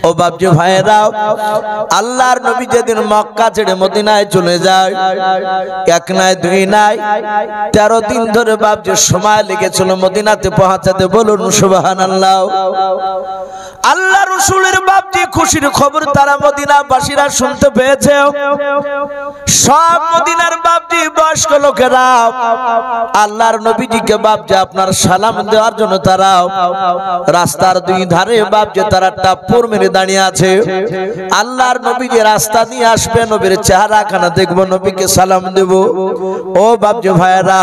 ও বাপজি ভাইরা, আল্লাহর নবী যেদিন মক্কা ছেড়ে মদিনায় চলে যায়, এক নয় দুই নয় 13 দিন ধরে বাপজি সময় লেগেছিল মদিনাতে পৌঁছাতে। বলুন সুবহানাল্লাহ। আল্লাহ রাসূলের বাপজি খুশির খবর তারা মদিনাবাসীরা শুনতে পেয়েছে। সব মদিনার বাপজি বয়স্ক লোকেরা আল্লাহর নবীজিকে বাপজি আপনার সালাম দেওয়ার জন্য তারা রাস্তার দুই ধারে বাপজি তারা টাপ্পর মেরে দাঁড়িয়ে আছে। আল্লাহর নবীজি রাস্তা দিয়ে আসবে, নবীর চেহারাখানা দেখবো, নবীকে সালাম দেব। ও বাপজি ভাইরা,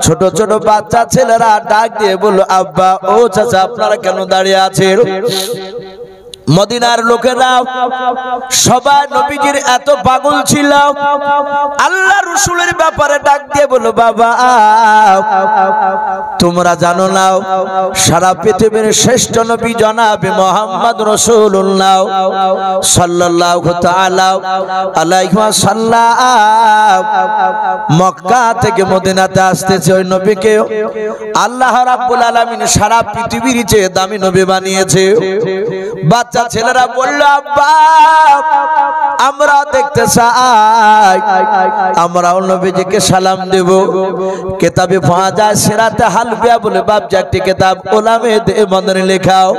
ছোট ছোট বাচ্চা ছেলেরা ডাক দিয়ে বলল, আব্বা ও চাচা আপনারা কেন দাঁড়িয়ে আছেন? মদিনার লোকেরা সবাই নবীজির এত পাগল ছিল, আল্লাহ রাসূলের ব্যাপারে ডাক দিয়ে বলল, বাবা তোমরা জানো না সারা পৃথিবীর শ্রেষ্ঠ নবী জনাবে মুহাম্মদ রাসূলুল্লাহ সাল্লাল্লাহু তাআলা আলাইহি ওয়াসাল্লাম মক্কা থেকে মদিনাতে আসতেছে। ওই নবীকে আল্লাহ রাব্বুল আলামিন সারা পৃথিবীর চেয়ে দামি নবী বানিয়েছে। বাচ্চা ছেলেরা বলল, আব্বা আমরা দেখতে চাই, আমরাও নবীজিকে সালাম দেব। কিতাবে পাওয়া যায় সিরাতে হালবিয়া বলে বাপজি একটি কিতাব উলামে দেওবন্দের লেখাও,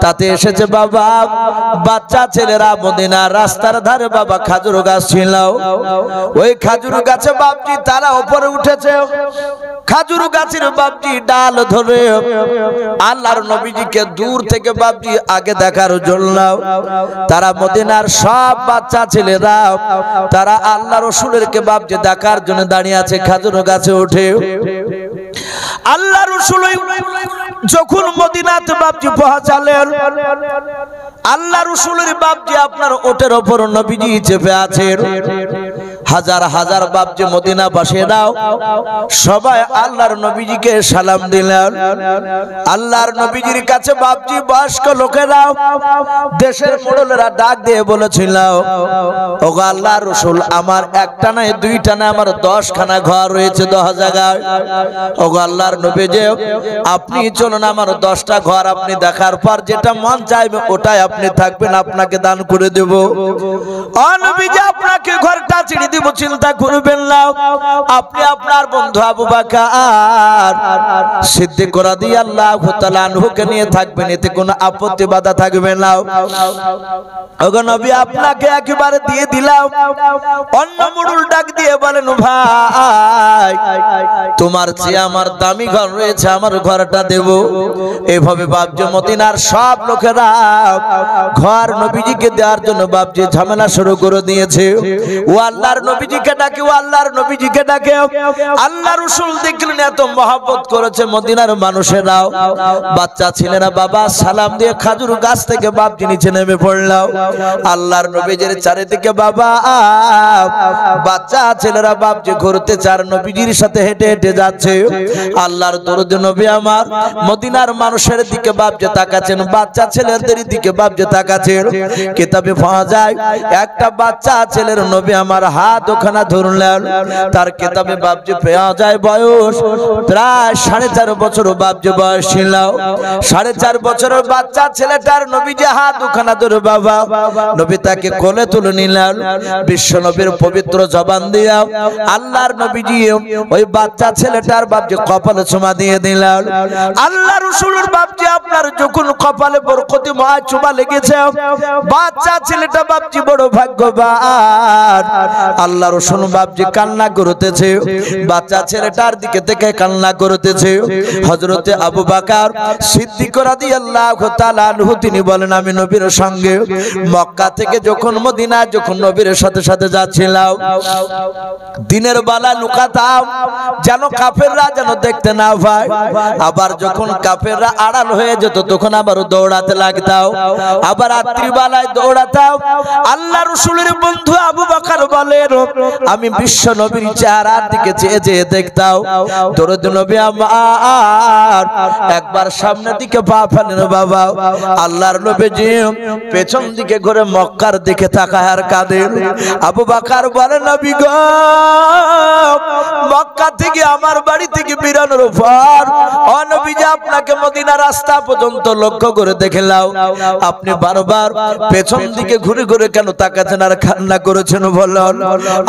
তাতে এসেছে বাবা বাচ্চা ছেলেরা মদিনার রাস্তার ধারে বাবা খাজুর গাছ ছিল, ওই খাজুর গাছে বাপজি তারা উপরে উঠেছে। খাজুর গাছের বাপজি ডাল ধরে আল্লাহর নবীজিকে দূর থেকে বাপজি আগে দেখার জন্য তারা মদিনার সব বাচ্চা ছেলেরা তারা আল্লাহ রাসূলেরকে বাপজি দেখার জন্য দাঁড়িয়ে আছে। খাজুর গাছে উঠে আল্লাহ রাসূল যখন মদিনাতে বাপজি পৌঁছালেন, আল্লাহ রাসূলের বাপজি আপনার ওটের উপর নবীজি চেপে আছেন। হাজার হাজার বাপজি মদিনাবাসীরাও সবাই আল্লাহর নবীজিকে সালাম দিলেন। আল্লাহর নবীজির কাছে বাপজি বয়স্ক লোকেরা দেশের মোড়লেরা ডাক দিয়ে বলেছিল, ওগো আল্লাহর রাসূল আমার একটা নয় দুইটা না আমার 10 খানা ঘর রয়েছে 10 জায়গায়। ওগো আল্লাহর নবীজি আপনি চলুন আমার 10টা ঘর আপনি দেখার পর যেটা মন চাইবে ওটাই আপনি থাকবেন, আপনাকে দান করে দেব। ও নবীজি আপনাকে ঘরটা ছেড়ে দিব, চিন্তা করবেন না। আপনি আপনার বন্ধু আবু বকর সিদ্দিক রাদিয়াল্লাহু তাআলা আনহুকে নিয়ে থাকবেন, এতে কোনো আপত্তি বাধা থাকবে না। ওগো নবী আপনাকে একেবারে দিয়ে দিলাম। অন্য মুড়ুল ডাক দিয়ে বলেন, ভাই তোমার চেয়ে আমার দামি ঘর রয়েছে, আমার ঘরটা দেব। এভাবে বাপজি মদিনার সব লোকেরা ঘর নবীজিকে দেওয়ার জন্য বাপজি ঝামেলা শুরু করে দিয়েছে। ও আল্লাহর নবীজিকে ডাকে, ও আল্লাহর নবীজিকে ডাকে। আল্লাহ রাসূল দেখলেন এত মহব্বত করেছে মদিনার মানুষেরাও, বাচ্চা ছেলেরা বাবা সালাম দিয়ে খাজুর গাছ থেকে বাপজি নিচে নেমে পড়ল। আল্লাহর নবীজির চারিদিকে বাবা বাচ্চা ছেলেরা বাপজি ঘুরতে চার নবীজির সাথে হেঁটে হেঁটে যাচ্ছে। আল্লাহর দরুদ নবী আমার মদিনার মানুষের দিকে বাপজি তাকাচ্ছেন, বাচ্চা ছেলেদের দিকে বাপজি তাকাচ্ছেন। কিতাবে পাওয়া যায় একটা বাচ্চা ছেলের নবী আমার হাত ওখানে ধরলেন, তার কিতাবে বাপজি পাওয়া যায় বয়স প্রায় 4.5 বছর বাপজি বয়স ছিল। 4.5 বছরের বাচ্চা ছেলেটার নবীজি হাত ওখানে ধরে বাবা নবী তাকে কোলে তুলে নিলেন। বিশ্ব নবীর পবিত্র জবান দিয়া আল্লাহর নবীজি ওই বাচ্চা ছেলেটার বাপজি কপালে চুমা দিয়ে দিলেন। আল্লাহ রাসূলের বাপজি আপনার যখন কপালে বরকতি ময় চুমা লেগেছে, বাচ্চা ছেলেটা বাপজি বড় ভাগ্যবান। আল্লাহ রাসূল বাপজি কান্না করতেছে, বাচ্চা ছেলেটার দিকে দেখে কান্না করতেছে। হযরতে আবু বকর সিদ্দিক রাদিয়াল্লাহু তাআলা আনহু তিনি বলেন, আমি নবীর সঙ্গে মক্কা থেকে যখন মদিনা যখন নবীর সাথে সাথে যাচ্ছিলাম, দিনের বেলা লুকাতাম যেন কাফেররা যেন দেখতে না পায়। আবার যখন কাফেররা আড়াল হয়ে যেত তখন আবার দৌড়াতে লাগতাম, আবার রাত্রিবেলায় দৌড়াতাম। আল্লাহ রাসূলের বন্ধু আবু বকর বলেন, আমি বিশ্ব নবীর চেহারার দিকে চেয়ে চেয়ে দেখতাম। দরুদ নবী আমার একবার সামনের দিকে পা ফেলেন বাবা, আল্লাহর নবীজি পেছন দিকে ঘুরে মক্কার দিকে তাকায় আর কাঁদেন। আবু বকর বলে নবী গো, মক্কা থেকে আমার বাড়ি থেকে বেরানোর পর ও নবীজি আপনাকে মদিনার রাস্তা পর্যন্ত লক্ষ্য করে দেখলাম, আপনি বারবার পেছন দিকে ঘুরে ঘুরে কেন তাকাচ্ছেন আর কান্না করেছেন বলেন?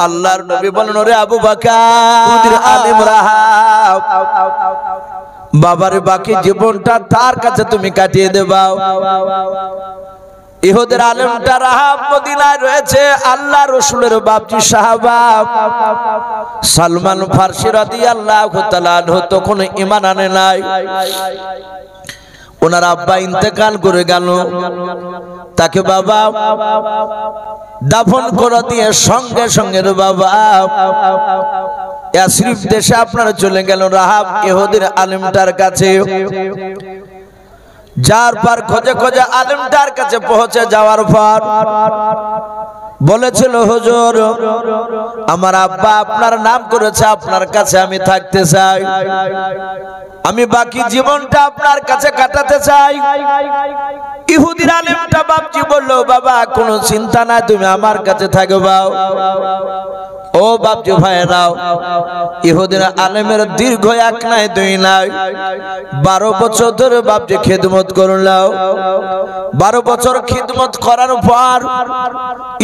আল্লাহর নবী বলেন, ওরে আবু বকর, আলেম রাহাব বাবার বাকি জীবনটা তার কাছে তুমি কাটিয়ে দেবা। ইহুদের আলেমটা রাহাব মদিনায় রয়েছে। আল্লাহ রাসূলের বাপজি সাহাবা সালমান ফারসি রাদিয়াল্লাহু তাআলা আনহু তখন ঈমান আনে নাই। ওনার আব্বা ইন্তেকাল করে গেল, তাকে বাবা দাফন করে দিয়ে সঙ্গে সঙ্গে বাবা ইয়াসরিব দেশে আপনারা চলে গেল রাহাব ইহুদির আলেমটার কাছে। যার পর খোঁজে খোঁজে আলেমটার কাছে পৌঁছে যাওয়ার পর বলেছিল, হুজুর আমার আব্বা আপনার নাম করেছে, আপনার কাছে আমি থাকতে চাই, আমি বাকি জীবনটা আপনার কাছে কাটাতে চাই। ইহুদির আলেমটা বাপজি বলল, বাবা কোনো চিন্তা নাই, তুমি আমার কাছে থাকবা। ও বাপজি ভাইরাও, ইহুদির আলেমের দীর্ঘ এক নাই দুই নাই 12 বছর ধরে বাপজি খিদমত করলাম। 12 বছর খিদমত করার পর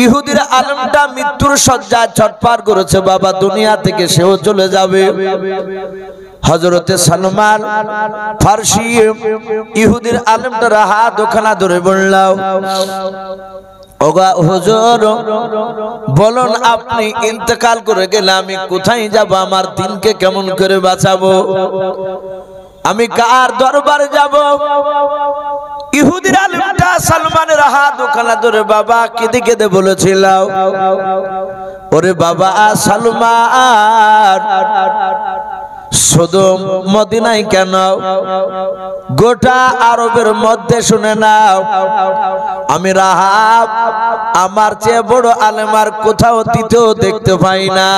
ইহুদির আলেমটা মৃত্যুর শয্যায় ছটফট করেছে বাবা, দুনিয়া থেকে সেও চলে যাবে। হযরতে সালমান ফারসি ইহুদির আলেমটার হাত ওখানে ধরে বললাম, ওগা হুজুর বলুন আপনি ইন্তেকাল করে গেলে আমি কোথায় যাব, আমার দিনকে কেমন করে বাঁচাবো, আমি কার দরবারে যাব? ইহুদির আলেমটা সালমানের হাত ওখানে ধরে বাবা কেঁদে কেঁদে বলেছিল, ওরে বাবা সালমান, শুধু মদিনায় কেন গোটা আরবের মধ্যে শুনে নাও, আমি রাহাব আমার চেয়ে বড় আলেম আর কোথাও দ্বিতীয় দেখতে পাই না।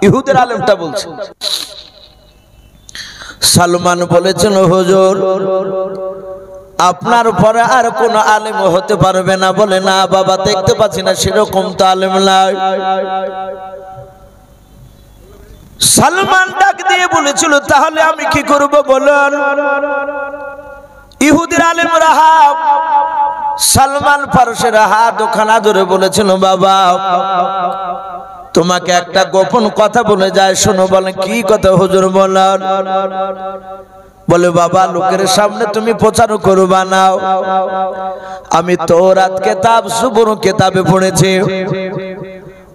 ইহুদের আলেমটা বলছে। সালমান বলেছেন, হুজুর আপনার পরে আর কোন আলেম হতে পারবে না। বলে, না বাবা দেখতে পাচ্ছি না সেরকম তো আলেম নাই। সালমান ডাক দিয়ে বলেছিল, তাহলে আমি কি করব বলুন? ইহুদির আলেম রাহাব সালমান ফারসির হাত ওখানে ধরে বলেছিল, বাবা তোমাকে একটা গোপন কথা বলে যায়, শোনো। বলে, কি কথা হুজুর বলেন? বলে, বাবা লোকের সামনে তুমি প্রচার করবা না, আমি তাওরাত কিতাব জবুর কিতাবে পড়েছি,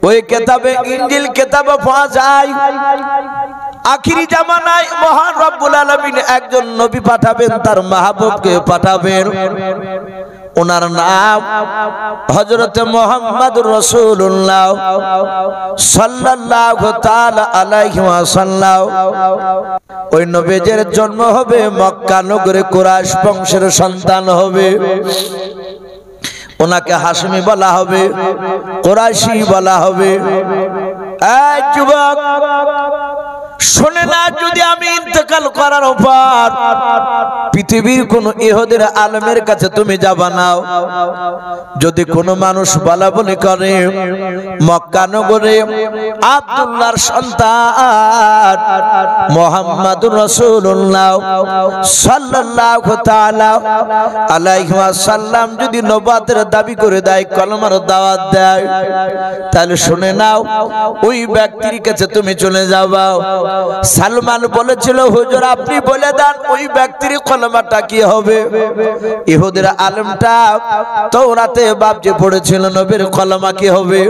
ওই কিতাবে ইনজিল কিতাবে পাওয়া যায় আখিরি জামানায় মহান রব্বুল আলামিন একজন নবী পাঠাবেন, তার মাহবুবকে পাঠাবেন, ওনার নাম হযরত মুহাম্মদুর রাসূলুল্লাহ সাল্লাল্লাহু তাআলা আলাইহি ওয়াসাল্লাম। ওই নবীর জন্ম হবে মক্কা নগরে, কুরাইশ বংশের সন্তান হবে, ওনাকে হাশমি বলা হবে, কুরাইশি বলা হবে। এই যুবক শুনে না, যদি আমি ইন্তেকাল করার পর পৃথিবীর কোন ইহুদির আলেমের কাছে তুমি যাবা না, যদি কোনো মানুষ বলা বলি করে মক্কা নগরে আব্দুল্লাহর সন্তান মুহাম্মদুর রাসূলুল্লাহ সাল্লাল্লাহু তাআলা আলাইহি ওয়াসাল্লাম যদি নবুয়তের দাবি করে দেয়, কলমার দাওয়াত দেয়, তাহলে শুনে নাও ওই ব্যক্তির কাছে তুমি চলে যাবা। সালমান বলেছিল, হুজুর আপনি বলে দেন ওই ব্যক্তির কলমাটা কি হবে? ইহুদির আলেমটা তাওরাতে বাপজি পড়েছিল, নবীর কলমা কি হবে?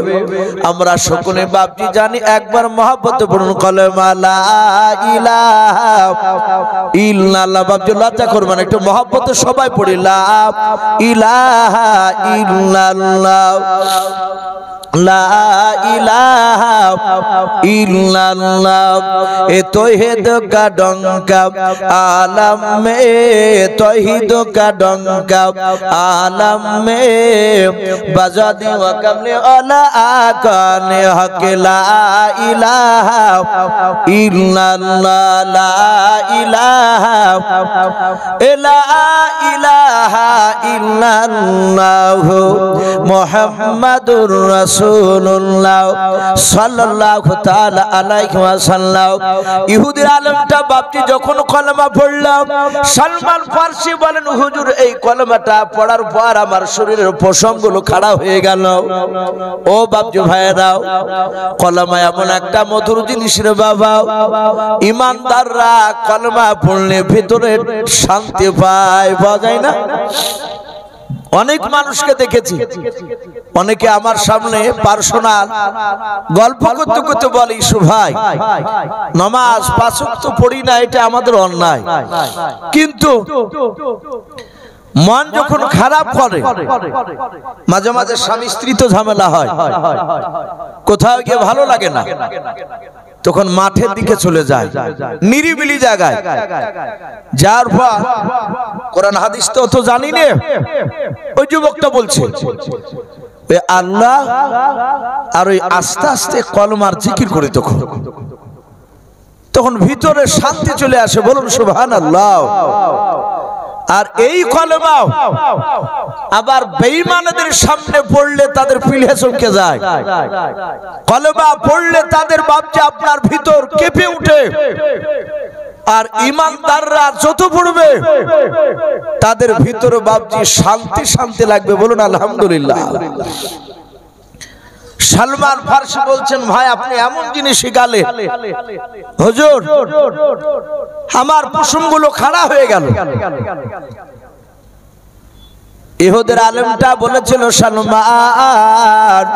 আমরা সকলে বাপজি জানি, একবার মহব্বতে পড়ুন কলমা লা ইলাহা ইল্লাল্লাহ। বাপজি লজ্জা করবেন, একটু মহব্বতে সবাই পড়ি লা ইলাহা ইল্লাল্লাহ, লা ইলাহা ইল্লাল্লাহ ए तौहीद का डंका आलम में, तौहीद का डंका आलम में बजा दी व कमले अला आकाने हक ला इलाहा इल्लल्लाह ला इलाहा इल्लल्लाह मुहम्मदुर রাসূলুল্লাহ সাল্লাল্লাহু তাআলা আলাইহি ওয়াসাল্লাম। ইহুদির আলেমটা বাপটি যখন কলেমা পড়ল, সালমান ফারসি বলেন হুজুর এই কলেমাটা পড়ার পর আমার শরীরের পশমগুলো খাড়া হয়ে গেল। ও বাপজি ভাইরা, কলেমা এমন একটা মধুর জিনিস রে বাবা, ইমানদাররা কলেমা পড়লে ভিতরে শান্তি পায়, পাওয়া যায় না? অনেক মানুষকে দেখেছি, অনেকে আমার সামনে পার্সোনাল গল্প করতে করতে বলে ইসু ভাই নামাজ পাঁচ ওয়াক্ত পড়ি না, এটা আমাদের অন্যায়। কিন্তু মন যখন খারাপ করে, মাঝে মাঝে স্বামী স্ত্রী তো ঝামেলা হয়, কোথাও গিয়ে ভালো লাগে না, তখন মাঠের দিকে চলে যায়, নিরিবিলি জায়গায়। যার পর কোরআন হাদিস তো জানি না, ওই যুবকটা বলছে আল্লাহ আর ওই আস্তে আস্তে কলমার জিকির করে, তখন ভিতরে শান্তি চলে আসে, বলুন সুবহানাল্লাহ। আর এই কলেমা আবার বেঈমানদের সামনে পড়লে তাদের পিলে চমকে যায়। কলেমা পড়লে তাদের বাপজি আপনার ভিতর কেঁপে উঠে। আর ইমানদাররা যত পড়বে তাদের ভিতরে বাপজি শান্তি শান্তি লাগবে, বলুন আলহামদুলিল্লাহ। সালমান ফারসি বলছেন ভাই আপনি এমন জিনিস শিখালে হুজুর আমার পশমগুলো খাড়া হয়ে গেল। ইহুদের আলেমটা বলেছিল সালমান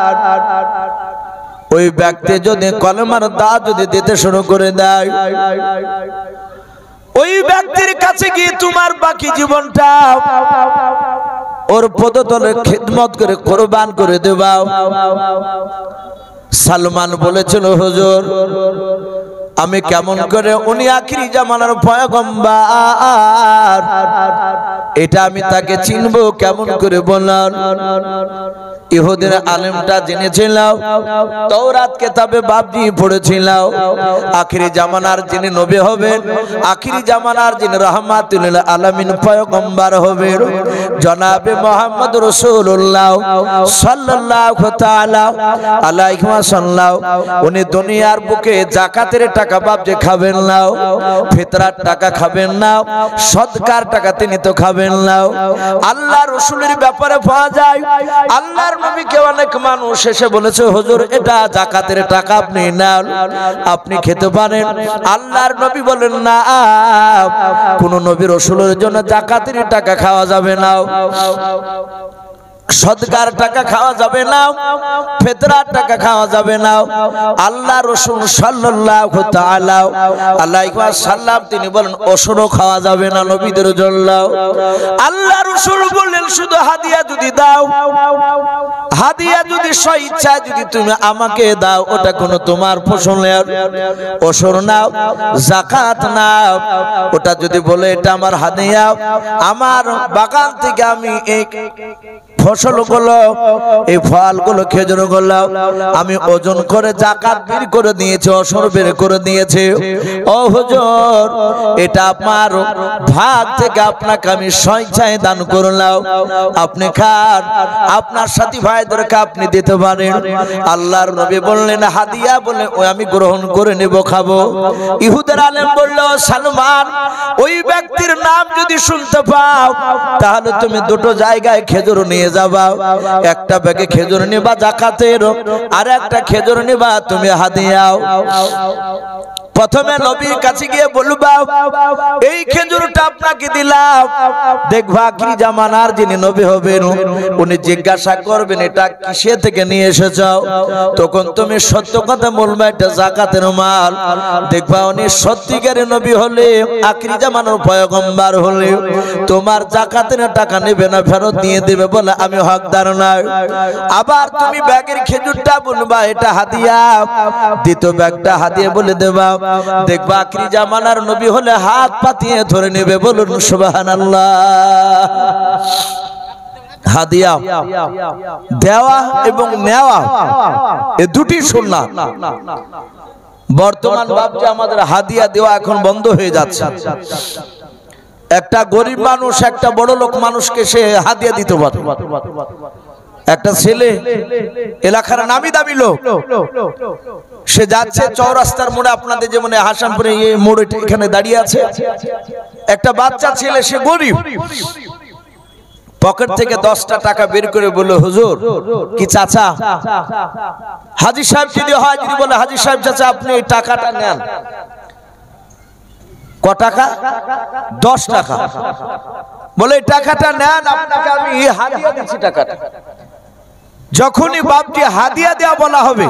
ওই ব্যক্তি যদি কলেমার দাওয়াত যদি দিতে শুরু করে দেয়, ওই ব্যক্তির কাছে গিয়ে তোমার বাকি জীবনটা ওর পদতলে খিদমত করে কুরবান করে দেবা। সালমান বলেছিল হুজুর আমি কেমন করে, উনি আখিরি জামানার পয়গম্বর, এটা আমি তাকে চিনবো কেমন করে বললেন। ইহুদের আলেমটা জেনেছিল, তাওরাত কিতাবে বাপজি পড়েছিল, আখিরি জামানার যিনি নবী হবেন, আখিরি জামানার যিনি রাহমাতুল লিল আলামিন পয়গম্বর হবেন, জনাবে মুহাম্মদ রাসূলুল্লাহ সাল্লাল্লাহু তাআলা আলাইহি ওয়াসাল্লাম, উনি দুনিয়ার বুকে যাকাতের টাকা বাপজি খাবেন না, ফিতরার টাকা খাবেন না, সদকার টাকা তিনি তো খাবেন না। আল্লাহ রাসূলের ব্যাপারে পাওয়া যায় আল্লাহর নবীকে অনেক মানুষ এসে বলেছে হুজুর এটা যাকাতের টাকা, আপনি নেন, আপনি খেতে পারেন। আল্লাহর নবী বলেন না, কোন নবী রাসূলের জন্য যাকাতের টাকা খাওয়া যাবে না, সদকার টাকা খাওয়া যাবে না, ফিতরার টাকা খাওয়া যাবে না। আল্লাহ রাসূল সাল্লাল্লাহু তাআলা আলাইহি ওয়াসাল্লাম তিনি বলেন ওশরও খাওয়া যাবে না নবীদের জন্য। আল্লাহ রাসূল বলেন শুধু হাদিয়া যদি দাও, হাদিয়া যদি স্বেচ্ছা যদি তুমি আমাকে দাও, ওটা কোনো তোমার ফসলের ওশর নাও, যাকাত নাও। ওটা যদি বলে এটা আমার হাদিয়া, আমার বাগান থেকে আমি এই ফসলগুলো, এই ফলগুলো, খেজুরগুলো আমি ওজন করে যাকাত বের করে দিয়েছি, ওশর বের করে দিয়েছি, ও হুজুর এটা আপনার ভাগ থেকে আপনাকে আমি স্বেচ্ছায় দান করলাম, আপনি খান, আপনার সাথী ভাইদেরকে আপনি দিতে পারেন। আল্লাহর নবী বললেন হাদিয়া বলে ওই আমি গ্রহণ করে নেব, খাবো। ইহুদের আলেম বলল সালমান ওই ব্যক্তির নাম যদি শুনতে পাও তাহলে তুমি দুটো জায়গায় খেজুর নিয়ে যাবা, একটা ব্যাগে খেজুর নিবা যাকাতের, আর একটা খেজুর নিবা তুমি হাদিয়াও। প্রথমে নবীর কাছে গিয়ে বলবা এই খেজুরটা আপনাকে দিলাম, দেখবা আখিরি জামানার যিনি নবী হবেন উনি জিজ্ঞাসা করবেন এটা কিসে থেকে নিয়ে এসেছো, তখন তুমি সত্য কথা বলবা এটা যাকাতের মাল। দেখবা উনি সত্যিকারের নবী হলে, আখিরি জামানার পয়গম্বর হলে তোমার যাকাতের টাকা নেবে না, ফেরত দিয়ে দেবে, বলে আমি হকদার নই। আবার তুমি ব্যাগের খেজুরটা বলবা এটা হাদিয়া, দ্বিতীয় ব্যাগটা হাদিয়া বলে দেবা। দেখবা আখিরি জামানার নবী হলে হাত পাতিয়ে ধরে নেবে, বলুন সুবহানাল্লাহ। হাদিয়া দেওয়া এবং নেওয়া এই দুটি সুন্নাত। বর্তমান বাপজি আমাদের হাদিয়া দেওয়া এখন বন্ধ হয়ে যাচ্ছে। একটা গরিব মানুষ একটা বড় লোক মানুষকে সে হাদিয়া দিতে পারে। একটা ছেলে এলাকার নামি দামি লোক, সে যাচ্ছে চৌরাস্তার মোড়ে, আপনাদের যেমন হাসানপুরে এই মোড়ে এখানে দাঁড়িয়ে আছে, একটা বাচ্চা ছেলে, সে গরিব, পকেট থেকে 10টা টাকা বের করে বলল, হুজুর কি চাচা, হাজী সাহেব যদি হয়, যদি বলে হাজী সাহেব চাচা আপনি এই টাকাটা নেন। ক টাকা? 10 টাকা। বলে এই টাকাটা নেন, আপনাকে আমি হাদিয়া দিচ্ছি টাকাটা। যখনই বাপটি হাদিয়া দেয়া বলা হবে,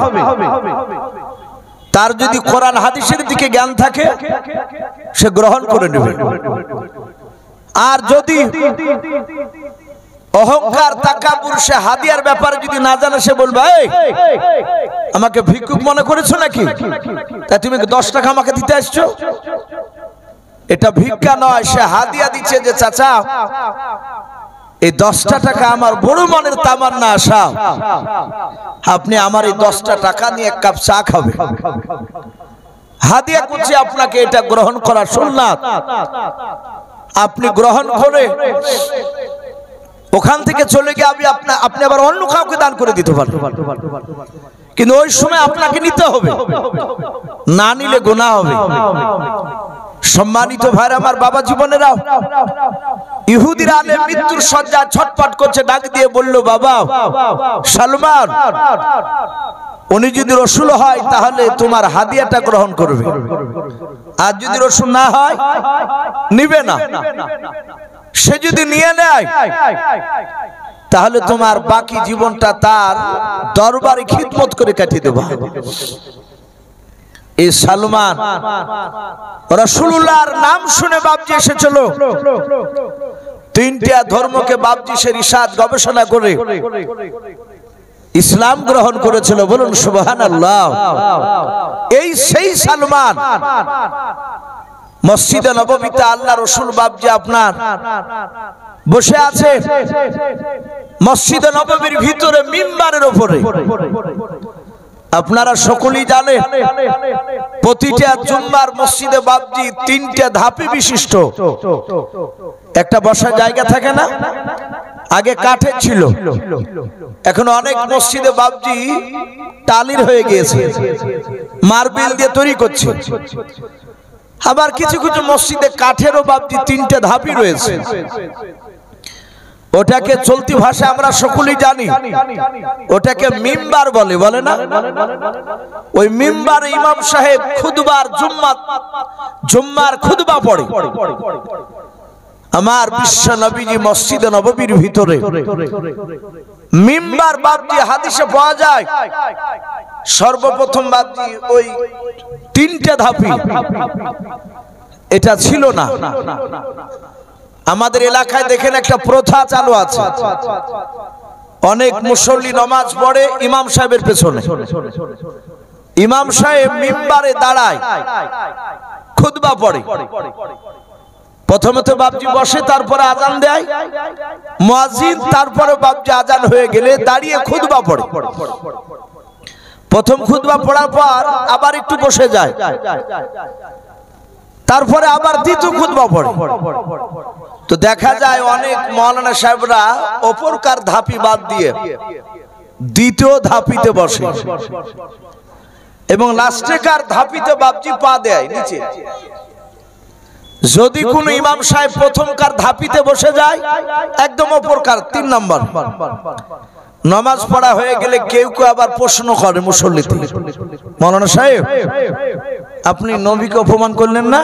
তার যদি কোরআন হাদিসের দিকে জ্ঞান থাকে সে গ্রহণ করে নেবে। আর যদি অহংকার তাকাব্বুর, সে হাদিয়ার ব্যাপারে যদি না জানে, সে বলবে এই আমাকে ভিক্ষুক মনে করেছো নাকি, তাই তুমি 10 টাকা আমাকে দিতে আসছো। এটা ভিক্ষা নয়, সে হাদিয়া দিচ্ছে যে চাচা এই 10টা টাকা আমার বড় মনের তামান্না আশা, আপনি আমার এই 10টা টাকা নিয়ে এক কাপ চা খাবে। হাদিয়া করছে আপনাকে, এটা গ্রহণ করা সুন্নাত। আপনি গ্রহণ করে ওখান থেকে চলে গিয়ে আপনি আবার অন্য কাউকে দান করে দিতে পারেন, কিন্তু ওই সময় আপনাকে নিতে হবে, না নিলে গুনাহ হবে। সম্মানিত ভাইরা আমার, বাবা জীবনেরাও, ইহুদিরা আলে মৃত্যুর শয্যা ছটফট করছে, ডাক দিয়ে বলল, বাবা সালমান, উনি যদি রসুল হয় তাহলে তোমার হাদিয়াটা গ্রহণ করবে, আর যদি রসুল না হয় নিবে না। সে যদি নিয়ে নেয় তাহলে তোমার বাকি জীবনটা তার দরবারে খিদমত করে কাটিয়ে দেব। এই সালমান রাসূলুল্লাহর নাম শুনে বাপজি এসেছিল, 3টা ধর্মকে বাপজি সে রিসার্চ গবেষণা করে ইসলাম গ্রহণ করেছিল, বলুন সুবহানাল্লাহ। এই সেই সালমান মসজিদে নববীতে আল্লাহ রসুল বাপজি আপনার বসে আছে, মসজিদে নববীর ভিতরে মিম্বারের উপরে। আপনারা সকলেই জানেন প্রতিটা জুম্মার মসজিদে বাপজি 3টে ধাপি বিশিষ্ট একটা বসার জায়গা থাকে না, আগে কাঠের ছিল, এখন অনেক মসজিদে বাপজি টালির হয়ে গিয়েছে, মার্বেল দিয়ে তৈরি করছে। আবার কিছু কিছু মসজিদে কাঠেরও বাপজি 3টে ধাপি রয়েছে। ওটাকে চলতি ভাষা আমরা সকলেই জানি, ওটাকে মিম্বার বলে, বলে না? ওই মিম্বারে ইমাম সাহেব খুতবার জুম্মার খুতবা পড়ে। আমার বিশ্ব নবীজি মসজিদে নববীর ভিতরে মিম্বার বাপজি হাদিসে পাওয়া যায়, সর্বপ্রথম বাপজি ওই 3টে ধাপি, এটা ছিল না। আমাদের এলাকায় দেখেন একটা প্রথা চালু আছে, অনেক মুসল্লি নামাজ পড়ে ইমাম সাহেবের পেছনে, ইমাম সাহেব মিম্বারে দাঁড়ায় খুতবা পড়ে। প্রথমে তো বাপজি বসে, তারপরে আজান দেয় মুয়াজ্জিন, তারপরে বাপজি আজান হয়ে গেলে দাঁড়িয়ে খুতবা পড়ে। প্রথম খুতবা পড়ার পর আবার একটু বসে যায়, তারপরে আবার দ্বিতীয় খুতবা পড়ে। তো দেখা যায় অনেক মাওলানা সাহেবরা অপরকার ধাপি বাদ দিয়ে দ্বিতীয় ধাপিতে বসে এবং লাস্টেকার ধাপিতে বাপজি পা দেয় নিচে। যদি কোন ইমাম সাহেব প্রথমকার ধাপিতে বসে যায়, একদম অপরকার 3 নম্বর, নামাজ পড়া হয়ে গেলে কেউ কেউ আবার প্রশ্ন করে মুসল্লিতে, মাওলানা সাহেব আপনি নবীকে অপমান করলেন না?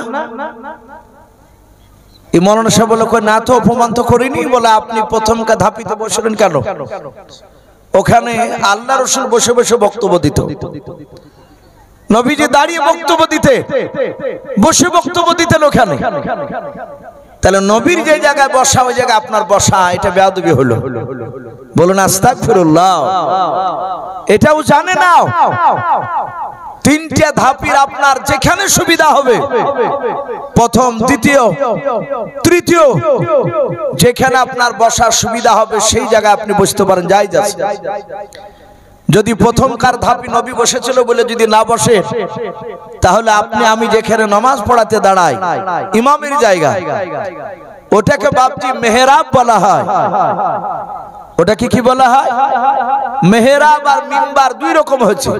এই মাওলানা সাহেব বলে, না তো অপমান তো করিনি। বলে আপনি প্রথমকার ধাপিতে বসলেন কেন? ওখানে আল্লাহ রসুল বসে বসে বক্তব্য দিত, নবীজি দাঁড়িয়ে বক্তব্য দিতে, বসে বক্তব্য দিতেন ওখানে। তাহলে নবীর যে জায়গায় বসা ওই জায়গায় আপনার বসা, এটা বেয়াদবি হলো। বলুন আস্তাগফিরুল্লাহ। এটাও জানে না তিনটে ধাপির আপনার যেখানে সুবিধা হবে, প্রথম, দ্বিতীয়, তৃতীয়, যেখানে আপনার বসার সুবিধা হবে সেই জায়গায় আপনি বসতে পারেন, জায়েজ আছে। যদি প্রথমকার ধাপি নবী বসেছিল বলে যদি না বসে, তাহলে আপনি আমি যেখানে নামাজ পড়াতে দাঁড়াই ইমামের জায়গা, ওটাকে বাপজি মেহরাব বলা হয়। ওটাকে কি বলা হয়? মেহরাব আর মিম্বার দুই রকম হচ্ছে।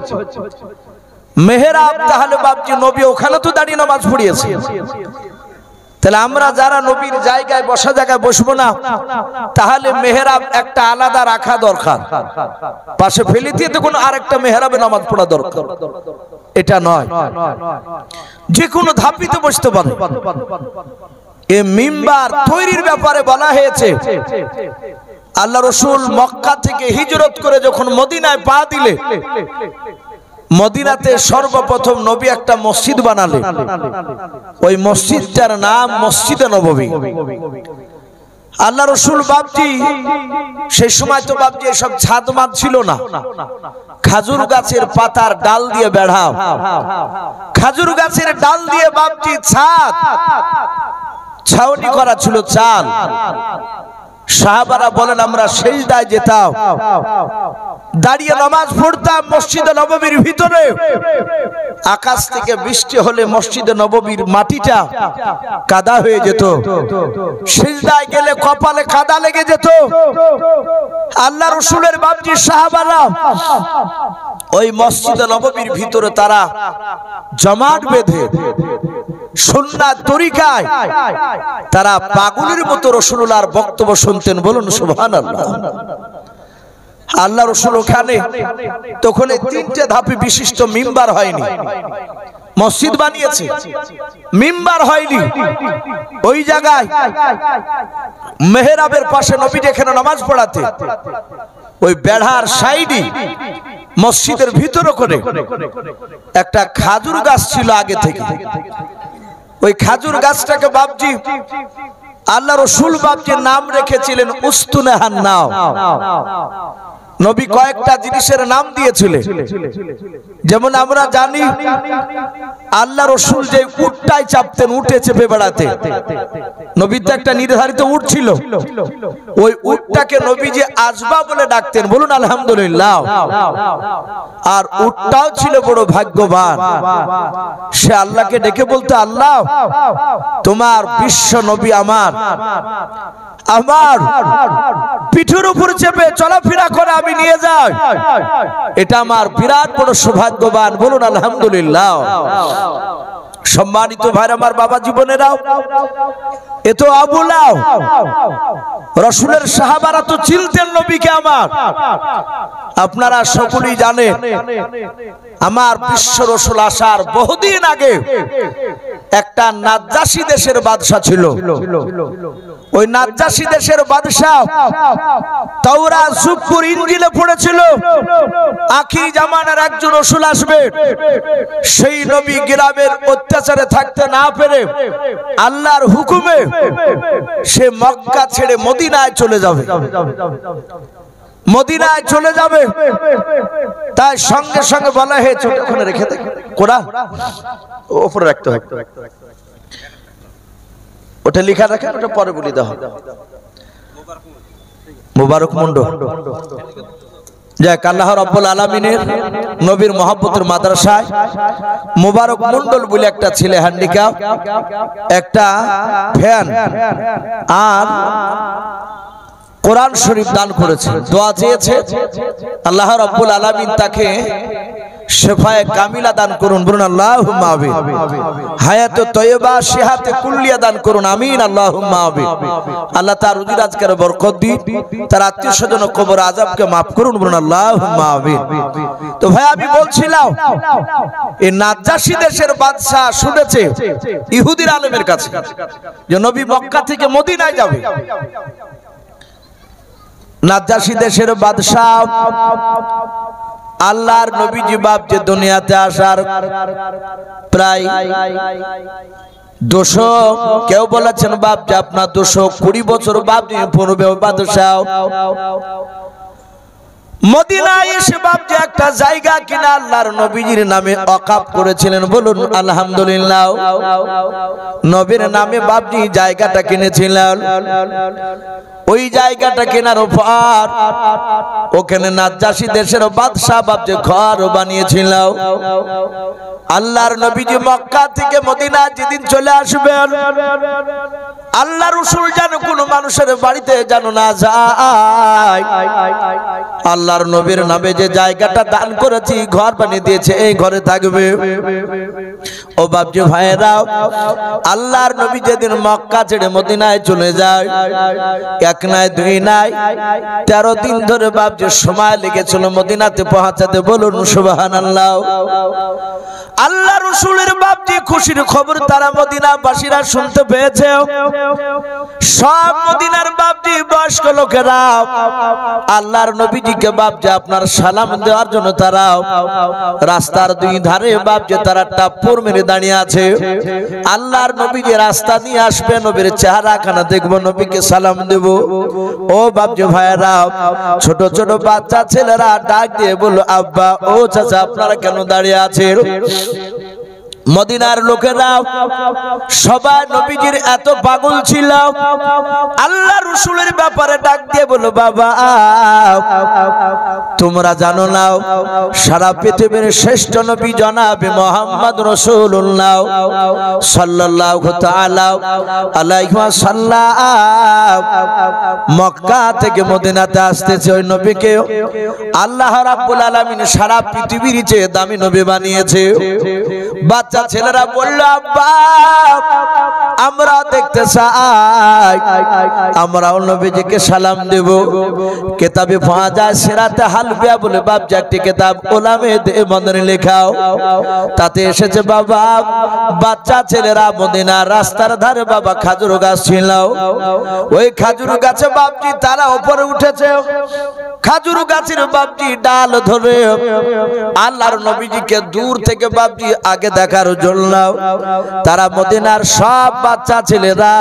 মেহরাব তাহলে বাপজি নবী ওখানে তো দাঁড়িয়ে নামাজ পড়িয়েছে, তাহলে আমরা যারা নবীর জায়গায় বসা জায়গায় বসবো না, তাহলে মেহরাব একটা আলাদা রাখা দরকার, পাশে ফেলে দিয়ে তো কোনো আরেকটা মেহরাবে নামাজ পড়া দরকার। এটা নয়, যে কোনো ধাপিতে বসতে পারে। এই মিম্বার তৈরির ব্যাপারে বলা হয়েছে, আল্লাহ রসুল মক্কা থেকে হিজরত করে যখন মদিনায় পা দিলে, মদিনাতে সর্বপ্রথম নবী একটা মসজিদ বানালেন। ওই মসজিদটার নাম মসজিদে নববী। আল্লাহ রসুল বাপজি, সেই সময় তো বাপজি এসব ছাদ মাদ ছিল না, খাজুর গাছের পাতার ডাল দিয়ে বেড়াও, খাজুর গাছের ডাল দিয়ে বাপজি ছাদ ছাউনি করা ছিল, চাল। সাহাবারা বলেন আমরা সেজদায় যেতাম, দাঁড়িয়ে নামাজ পড়তাম মসজিদে নববীর ভিতরে। আকাশ থেকে বৃষ্টি হলে মসজিদে নববীর মাটিটা কাদা হয়ে যেত, সেজদায় গেলে কপালে কাদা লেগে যেত। আল্লাহ রসুলের বাপজি সাহাবারা ওই মসজিদে নববীর ভিতরে তারা জমাট বেঁধে সুন্নাত তরিকায় তারা পাগলের মতো রাসূলুল্লাহর বক্তব্য শুনতেন। বলুন সুবহানাল্লাহ। আল্লাহ রসুল ওখানে তখন তিনটে ধাপি বিশিষ্ট মিম্বার হয়নি, মসজিদ বানিয়েছে, মিম্বার হয়নি। ওই জায়গায় মেহরাবের পাশে নবী যেখানে নামাজ পড়াতে, ওই বেড়ার সাইডে মসজিদের ভিতরে করে একটা খাজুর গাছ ছিল আগে থেকে। ওই খাজুর গাছটাকে বাপজি আল্লাহ রসুল বাপজি নাম রেখেছিলেন উস্তুনে হান্নাও। নবী কয়েকটা জিনিসের নাম দিয়েছিলেন, যেমন আমরা জানি আল্লাহ রসুল যে উটটায় চাপতেন, উঠে চেপে বেড়াতে, নবীর তো একটা নির্ধারিত উট ছিল, ওই উটটাকে নবী যে আজবা বলে ডাকতেন। বলুন আলহামদুলিল্লাহ। আর উটটাও ছিল বড় ভাগ্যবান, সে আল্লাহকে ডেকে বলতো, আল্লাহ তোমার বিশ্ব নবী আমার পিঠের উপর চেপে চলাফেরা করে আমি নিয়ে যাই, এটা আমার বিরাট বড় সৌভাগ্যবান। বলুন আলহামদুলিল্লাহ। সম্মানিত ভাইরা আমার, বাবা জীবনেরাও, এ তো আবু লাও, রাসূলের সাহাবারা তো চিনতেন নবীকে আমার। আপনারা সকলেই জানেন আমার বিশ্ব রাসূল আসার বহুদিন আগে একটা নাজ্জাশী দেশের বাদশা ছিল। ওই নাজ্জাশী দেশের বাদশা তাওরাত, জুবুর, ইনজিলে পড়েছিল আখির জামানার একজন রাসূল আসবে। সেই নবী গ্রামের অত্যাচারে থাকতে না পেরে আল্লাহর হুকুমে সে মক্কা ছেড়ে মদিনায় চলে যাবে, মদিনায় চলে যাবে। তাই সঙ্গে সঙ্গে বলা হয়েছে, ওখানে রেখে দে, কোরআন উপরে রাখতে হবে, ওটা লেখা রাখেন, ওটা পরে বলে দাও। মুবারক মন্ডল, যাক আল্লাহ রাব্বুল আলামিনের নবীর মহব্বতের মাদ্রাসায় মুবারক মন্ডল বলে একটা ছেলে হ্যান্ডিক্যাপ, একটা ফ্যান আর কোরআন শরীফ দান করেছে, দোয়া চেয়েছে। আল্লাহ রাব্বুল আলামিন তাকে শেফায়ে কামিলা দান করুন। বলুন আল্লাহুম্মা আমিন। হায়াতে তয়্যিবা, সিহাতে কুল্লিয়া দান করুন। আমিন আল্লাহুম্মা আমিন। আল্লাহ তার রুজি রাজগারে বরকত দিন, তার আত্মীয়স্বজন ও কবর আযাবকে maaf করুন। বলুন আল্লাহুম্মা আমিন। তো ভাই আমি বলছিলাম, এই নাজ্জাশী দেশের বাদশা শুনেছে ইহুদির আলেমের কাছে যে নবী মক্কা থেকে মদিনায় যাবে। নাজ্জাশী দেশের বাদশা আল্লাহর নবীজি বাপ যে দুনিয়াতে আসার প্রায় 200, কেউ বলেছেন বাপ যে আপনার 220 বছর বাপ পূর্বে বাদশা মদিনায় এসে বাপজি একটা জায়গা কিনা আল্লাহর নবীজির নামে ওয়াকফ করেছিলেন। বলুন আলহামদুলিল্লাহ। নবীর নামে বাপজি জায়গাটা কিনেছিলেন। ওই জায়গাটা কেনার পর ওখানে নাজ্জাশী দেশের বাদশা বাপজি ঘর বানিয়েছিল। আল্লাহর নবীজি মক্কা থেকে মদিনা যেদিন চলে আসবেন, আল্লাহ রাসূল যেন কোনো মানুষের বাড়িতে যেন না যায়। আল্লাহর নবীর নামে যে জায়গাটা দান করেছি, ঘর বানিয়ে দিয়েছে, এই ঘরে থাকবে। ও বাপজি ভাইরা, আল্লাহর নবী যেদিন মক্কা ছেড়ে মদিনায় চলে যায়, এক নাই দুই নাই 13 দিন ধরে বাপজি সময় লেগেছিল মদিনাতে পৌঁছাতে। বলুন সুবহানাল্লাহ। আল্লাহ রাসূলের বাপজি খুশির খবর তারা মদিনাবাসীরা শুনতে পেয়েছে। সব মদিনার বাপজি বয়স্ক লোকেরা আল্লাহর নবীজিকে বাপজি আপনার সালাম দেওয়ার জন্য তারা রাস্তার দুই ধারে বাপজি তারা টাপ্পর মেরে দাঁড়িয়ে আছে। আল্লাহর নবীজি রাস্তা দিয়ে আসবে, নবীর চেহারাখানা দেখবো, নবীকে সালাম দেব। ও বাপজি ভাইরা, ছোট ছোট বাচ্চা ছেলেরা ডাক দিয়ে বলল, আব্বা, ও চাচা, আপনারা কেন দাঁড়িয়ে আছেন? মদিনার লোকেরা সবাই নবীজির এত পাগল ছিল, আল্লাহ রাসূলের ব্যাপারে ডাক দিয়ে বলো, বাবা, তোমরা জানো না সারা পৃথিবীর শ্রেষ্ঠ নবী জনাবে মুহাম্মদ রাসূলুল্লাহ সাল্লাল্লাহু তাআলা আলাইহি ওয়াসাল্লাম মক্কা থেকে মদিনাতে আসতেছে। ওই নবীকে আল্লাহ রাব্বুল আলামিন সারা পৃথিবীর চেয়ে দামি নবী বানিয়েছে। বাচ্চা ছেলেরা বলল, আব্বা, আমরা দেখতে চাই, আমরাও নবীজিকে সালাম দেব। কিতাবে পাওয়া যায় সিরাতে হালবিয়া বলে বাপজি একটি কিতাব ওলামে দেওবন্দের লেখাও, তাতে এসেছে বাবা, বাচ্চা ছেলেরা মদিনার রাস্তার ধারে বাবা খাজুর গাছ ছিল। ওই খাজুর গাছে বাপজি তারা উপরে উঠেছে। খাজুর গাছের বাপজি ডাল ধরে আল্লাহর নবীজিকে দূর থেকে বাপজি আগে দেখার জন্য তারা মদিনার সব বাচ্চা ছেলেরা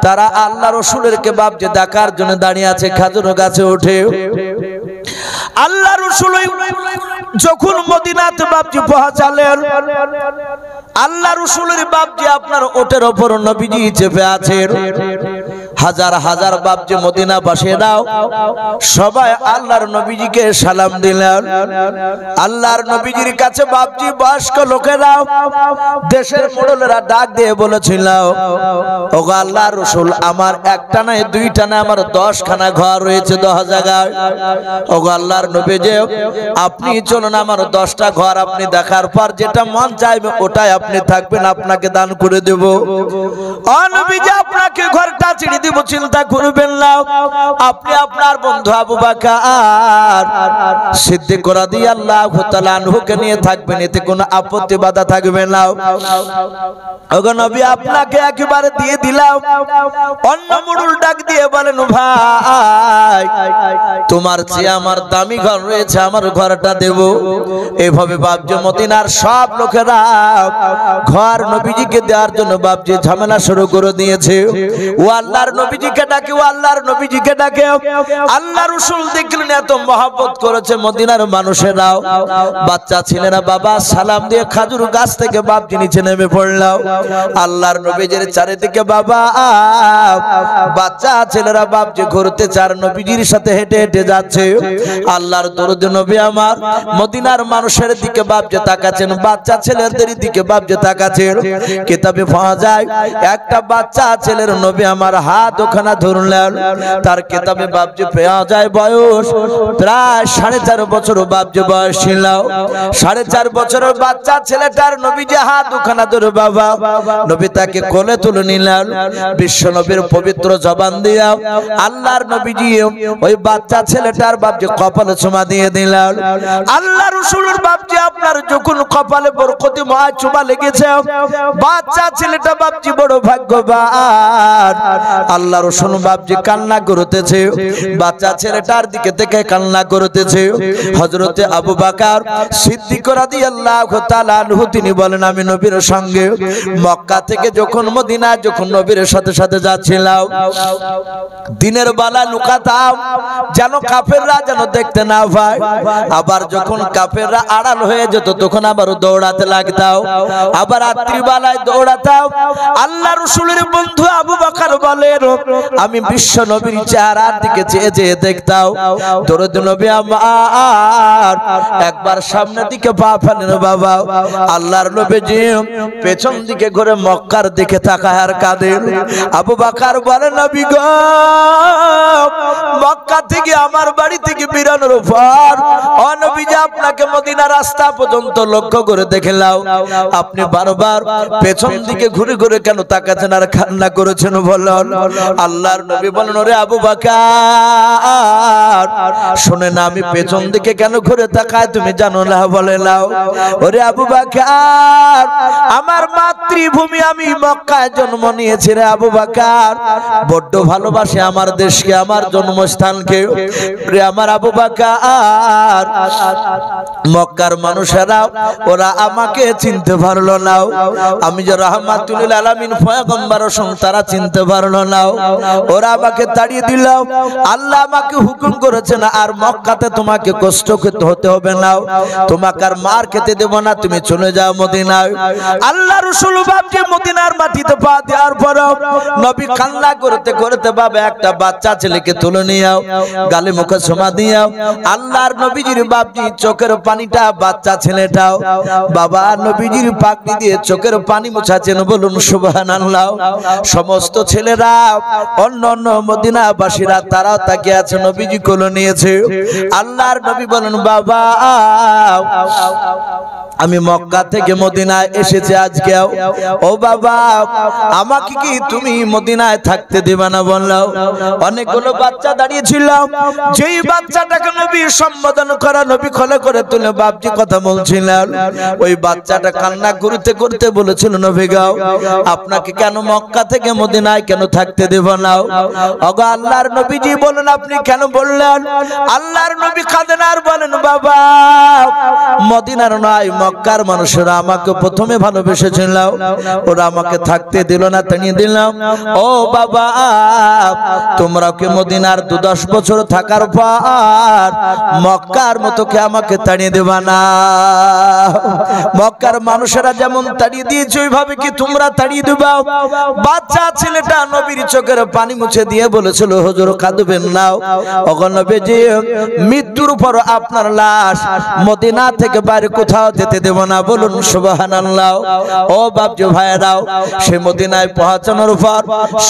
তারা আল্লাহ রাসূলেরকে বাপজি দেখার জন্য দাঁড়িয়ে আছে খাজুর গাছে উঠে। আল্লাহ রাসূল যখন মদিনাতে বাপজি পৌঁছালেন, আল্লাহ রাসূলের বাপজি আপনার ওটের উপর নবীজি চেপে আছেন। হাজার হাজার বাপজি মদিনাবাসীরাও সবাই আল্লাহর নবীজিকে সালাম দিলেন। আল্লাহর নবীজির কাছে বাপজি বয়স্ক লোকেরা দেশের মোড়লেরা ডাক দিয়ে বলেছিল, ওগো আল্লাহর রাসূল, আমার একটা নয় দুইটা না, আমার 10 খানা ঘর রয়েছে 10 জায়গায়। ওগো আল্লাহর নবী, যে আপনি চলুন, আমার 10টা ঘর আপনি দেখার পর যেটা মন চাইবে ওটাই আপনি থাকবেন, আপনাকে দান করে দেব। ও নবীজি, আপনাকে ঘরটা ছেড়ে দেব, চিন্তা করবেন না। আপনি আপনার বন্ধু আবু বকর সিদ্দিক রাদিয়াল্লাহু তাআলা আনহুকে নিয়ে থাকবেন, এতে কোনো আপত্তি বাধা থাকবে না। ওগো নবী, আপনাকে একেবারে দিয়ে দিলাম। অন্য মুরুল ডাক দিয়ে বলেন, ভাই, তোমার চেয়ে আমার দামি ঘর রয়েছে, আমার ঘরটা দেব। এইভাবে বাপজি মদিনার সব লোকেরা ঘর নবীজিকে দেওয়ার জন্য বাপজি ঝামেলা শুরু করে দিয়েছে। ও আল্লাহর নবীজিকে ডাকে, ও আল্লাহর নবীজিকে ডাকে। আল্লাহ রাসূল দেখলেন এত মহব্বত করেছে মদিনার মানুষেরাও, বাচ্চা ছেলেরা বাবা সালাম দিয়ে খাজুর গাছ থেকে বাপজি নিচে নেমে পড়ল। আল্লাহর নবীজির চারিদিকে বাবা বাচ্চা ছেলেরা বাপজি ঘুরতে চার নবীজির সাথে হেঁটে হেঁটে যাচ্ছে। আল্লাহর দরুদ নবী আমার মদিনার মানুষের দিকে বাপজি তাকাচ্ছেন, বাচ্চা ছেলেদের দিকে বাপজি তাকাচ্ছেন। কিতাবে পাওয়া যায় একটা বাচ্চা ছেলের নবী আমার হাত ওখানে ধরলেন। তার কিতাবে বাপজি পাওয়া যায় বয়স প্রায় 4.5 বছর বাপজি বয়স ছিল। 4.5 বছরের বাচ্চা ছেলেটার নবীজি হাত ওখানে ধরে বাবা নবী তাকে কোলে তুলে নিলেন। বিশ্ব নবীর পবিত্র জবান দিয়া আল্লাহর নবীজি ওই বাচ্চা ছেলেটার বাপজি কপালে চুমা দিয়ে দিলেন। আল্লাহ রাসূলের বাপজি আপনার যখন কপালে বরকতময় চুমা লেগেছে, বাচ্চা ছেলেটা বাপজি বড় ভাগ্যবান। আল্লাহ রাসূল বাপজি কান্না করতেছে, বাচ্চা ছেলেটার দিকে থেকে কান্না করতেছে। হযরতে আবু বকর সিদ্দিক রাদিয়াল্লাহু তাআলা আনহু তিনি বলেন, আমি নবীর সঙ্গে মক্কা থেকে যখন মদিনা যখন নবীর সাথে সাথে যাচ্ছিলাম, দিনের বেলা লুকাতাম, যেন কাফেররা যেন দেখতে না পায়। আবার যখন কাফেররা আড়াল হয়ে যেত তখন আবার দৌড়াতে লাগতাম, আবার রাত্রিবেলায় দৌড়াতাম। আল্লাহ রাসূলের বন্ধু আবু বকর বলেন, আমি বিশ্ব নবীর চেহারার দিকে চেয়ে চেয়ে দেখতাম। দরুদ নবী আমার একবার সামনের দিকে পা ফেলেন বাবা, আল্লাহর নবীজি পেছন দিকে ঘুরে মক্কার দিকে তাকায় আর কাঁদেন। আবু বকর বলে, নবী গো, মক্কা থেকে আমার বাড়ি থেকে বেরানোর পর ও নবীজি আপনাকে মদিনা রাস্তা পর্যন্ত লক্ষ্য করে দেখলাম, আপনি বারবার পেছন দিকে ঘুরে ঘুরে কেন তাকাচ্ছেন আর কান্না করেছেন বলেন? আল্লাহর নবী বলেন, ওরে আবু বকর, শুনে না আমি পেছন দিকে কেন ঘুরে তাকাই তুমি জানো না? বলে নাও। ওরে আবু বকর, আমার মাতৃভূমি আমি মক্কায় জন্ম নিয়েছি রে আবু বকর, বড্ড ভালোবাসি আমার দেশকে, আমার জন্মস্থানকে রে আমার আবু বকর। মক্কার মানুষেরা ওরা আমাকে চিনতে পারলো না, আমি যে রাহমাতুল লিল আলামিন পয়গম্বর তারা চিনতে পারলো না, ওরা আমাকে তাড়িয়ে দিল। আল্লাহ আমাকে হুকুম করেছেন আর মক্কাতে তোমাকে কষ্ট হতে হবে না, তোমাকে আর মার খেতে দেব না, তুমি চলে যাও মদিনায়। আল্লাহ রাসূল বাপকে মদিনার মাটিতে পা দেওয়ার পর নবী কান্না করতে করতে বাবা একটা বাচ্চা ছেলেকে তুলে নিয়ে গালে মুখে চুমা দিয়ে আল্লাহর নবীজির বাপজি চোখের পানিটা বাচ্চা ছেলেটাও বাবা নবীজির পাগড়ি দিয়ে চোখের পানি মুছাছেন, বলুন সুবহানাল্লাহ। সমস্ত ছেলেরা অন্য অন্য মদিনাবাসীরা তারাও তাকিয়ে আছে, নবীজি কোলে নিয়েছে। আল্লাহর নবী বলেন, বাবা আমি মক্কা থেকে মদিনায় এসেছি আজকে, ও বাবা আমাকে কি তুমি মদিনায় থাকতে দিবা না? বললাম। অনেকগুলো বাচ্চা দাঁড়িয়ে ছিল, যেই বাচ্চাটাকে নবী সম্বোধন করা নবী খোলে করে তুলে বাপজি কথা বলছিলেন, ওই বাচ্চাটা কান্না করতে করতে বলেছিল, নবী গো আপনাকে কেন মক্কা থেকে মদিনায় কেন থাকতে দেব না? ওগো আল্লাহর নবীজি বলেন, আপনি কেন বললেন? আল্লাহর নবী কাঁদেন আর বলেন, বাবা মদিনার নয় মক্কার মানুষেরা আমাকে প্রথমে ভালোবেসেছিল, ওরা আমাকে থাকতে দিল না, তাড়িয়ে দিলাম। ও বাবা তোমরা কি মদিনার 10 বছর থাকার পর মক্কার মতো কে আমাকে তাড়িয়ে দেবা না? মক্কার মানুষেরা যেমন তাড়িয়ে দিয়েছে ওইভাবে কি তোমরা তাড়িয়ে দেবা? বাচ্চা ছেলেটা নবীর চোখের পানি মুছে দিয়ে বলেছিল, হুজুর কাঁদবেন না, ওগো নবীজি মৃত্যুর পর আপনার লাশ মদিনা থেকে বাইরে কোথাও যেতে দেব না, বলুন সুবহানাল্লাহ। ও বাপজি ভাইরাও, সে মদিনায় পৌঁছানোর পর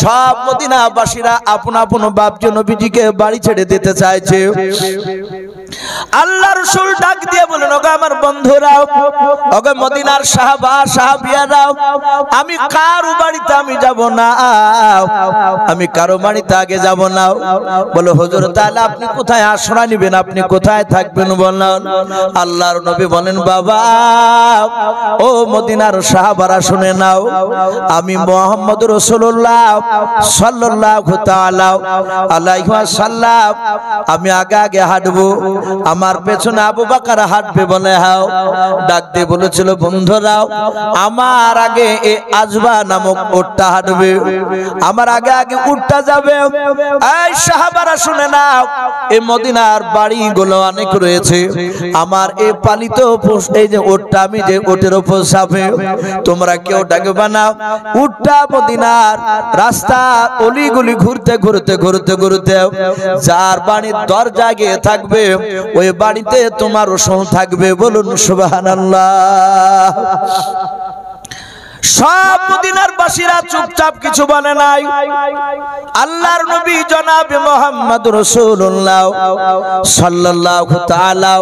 সব মদিনাবাসীরা আপন আপন বাপজি নবীজিকে বাড়ি ছেড়ে দিতে চাইছে। আল্লাহ রাসূল ডাক দিয়ে বলেন, ওগো আমার বন্ধুরা, ওগো মদিনার সাহাবা সাহাবিয়ারা, আমি কারো বাড়িতে আমি যাব না, আমি কারো বাড়িতে আগে যাব না। বলে হুজুর তাহলে আপনি কোথায় আশ্রয় নেবেন, আপনি কোথায় থাকবেন বলেন? আল্লাহর নবী বলেন, বাবা ও মদিনার সাহাবারা শুনে নাও, আমি মুহাম্মদ রাসূলুল্লাহ সাল্লাল্লাহু তাআলা আলাইহি ওয়াসাল্লাম আমি আগে আগে হাঁটবো, আমার পেছনে আবু বকর হাঁটবে। বলে হাও। ডাক দিয়ে বলেছিল, বন্ধুরাও আমার আগে এই আজবা নামক উটটা হাঁটবে, আমার আগে আগে উটটা যাবে। এই সাহাবারা শুনে নাও, এই মদিনার বাড়িগুলো অনেক রয়েছে, আমার এই পালিত এই যে উটটা আমি যে উটের উপর চাপে, তোমরা কেউ ডাকবে না। উটটা মদিনার রাস্তা অলিগলি ঘুরতে ঘুরতে ঘুরতে ঘুরতে যার বাড়ির দরজায় গিয়ে থাকবে ওই বাড়িতে তোমার রসুল থাকবে, বলুন সুবহানাল্লাহ। সব মদিনার বাসীরা চুপচাপ কিছু বলে নাই। আল্লাহর নবী জনাবে মুহাম্মদ রাসূলুল্লাহ সাল্লাল্লাহু তাআলা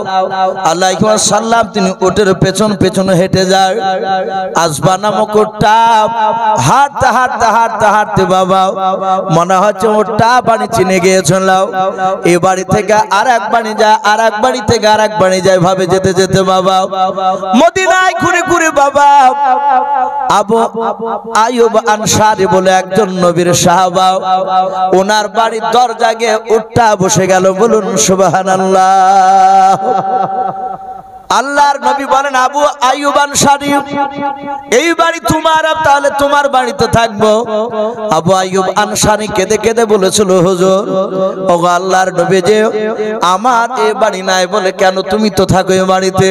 আলাইহি ওয়াসাল্লাম তিনি উটের পেছন পেছন হেঁটে যায়। আজবা নামক উটটা হাঁটতে হাঁটতে হাঁটতে হাঁটতে বাবা মনে হচ্ছে উটটা বাড়ি চিনে গিয়েছিল, এই বাড়ি থেকে আর এক বাড়ি যায়, আর এক বাড়ি থেকে আর এক বাড়ি যায়, ভাবে যেতে যেতে বাবা মদিনায় ঘুরে ঘুরে বাবা আবু আইয়ুব আনসারী বলে একজন নবীর সাহাবা, ওনার বাড়ির দরজায় গিয়ে উটটা বসে গেল, বলুন সুবহানাল্লাহ। আল্লাহর নবী বলেন আবু আইয়ুব আনসারী এই বাড়ি তোমার, তাহলে তোমার বাড়িতে থাকবো। আবু আইয়ুব আনসারী কেঁদে কেঁদে বলেছিল হুজুর ওগো আল্লাহর নবী যে আমার এই বাড়ি নাই, বলে কেন তুমি তো থাকো এই বাড়িতে?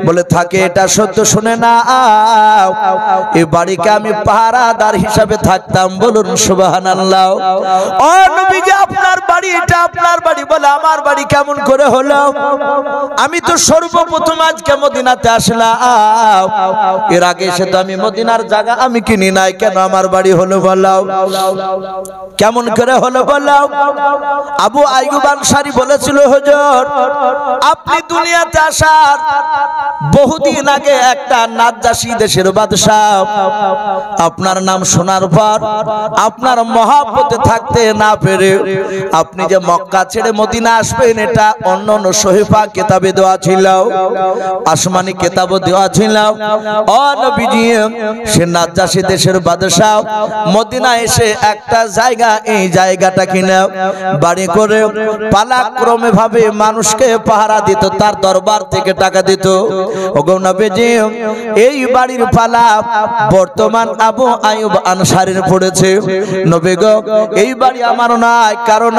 বলে থাকে এটা সত্য, শুনে না এই বাড়িকে আমি পাহারাদার হিসাবে থাকতাম। বলুন সুবহানাল্লাহ। ও নবীজি আপনার বাড়ি, এটা আপনার বাড়ি? বলে আমার বাড়ি কেমন করে হলো? আমি তো সর্বপ্রথম আজকে মদিনাতে আসলাম, এর আগে এসে তো আমি মদিনার জায়গা আমি কিনি নাই, কেন আমার বাড়ি হলো বলাও? কেমন করে হলো বলাও? আবু আইয়ুব আনসারী বলেছিল হুজুর আপনি দুনিয়াতে আসার বহুদিন আগে একটা নাজ্জাশী দেশের বাদশা আপনার নাম শোনার পর আপনার মহব্বতে থাকতে না পেরে আপনি যে মক্কা ছেড়ে মদিনা আসবেন এটা অন্য অন্য সহিফা কিতাবে দেওয়া ছিল, আসমানি কিতাবে দেওয়া ছিল। ও নবীজি সে নাজ্জাশী দেশের বাদশা মদিনা এসে একটা জায়গা, এই জায়গাটা কিনা বাড়ি করে পালাক্রমে ভাবে মানুষকে পাহারা দিত, তার দরবার থেকে টাকা দিত। ওগো নবীজি এই বাড়ির পালা বর্তমান আবু আইয়ুব আনসারীর পড়েছে। নবী গো এই বাড়ি আমার নয়, কারণ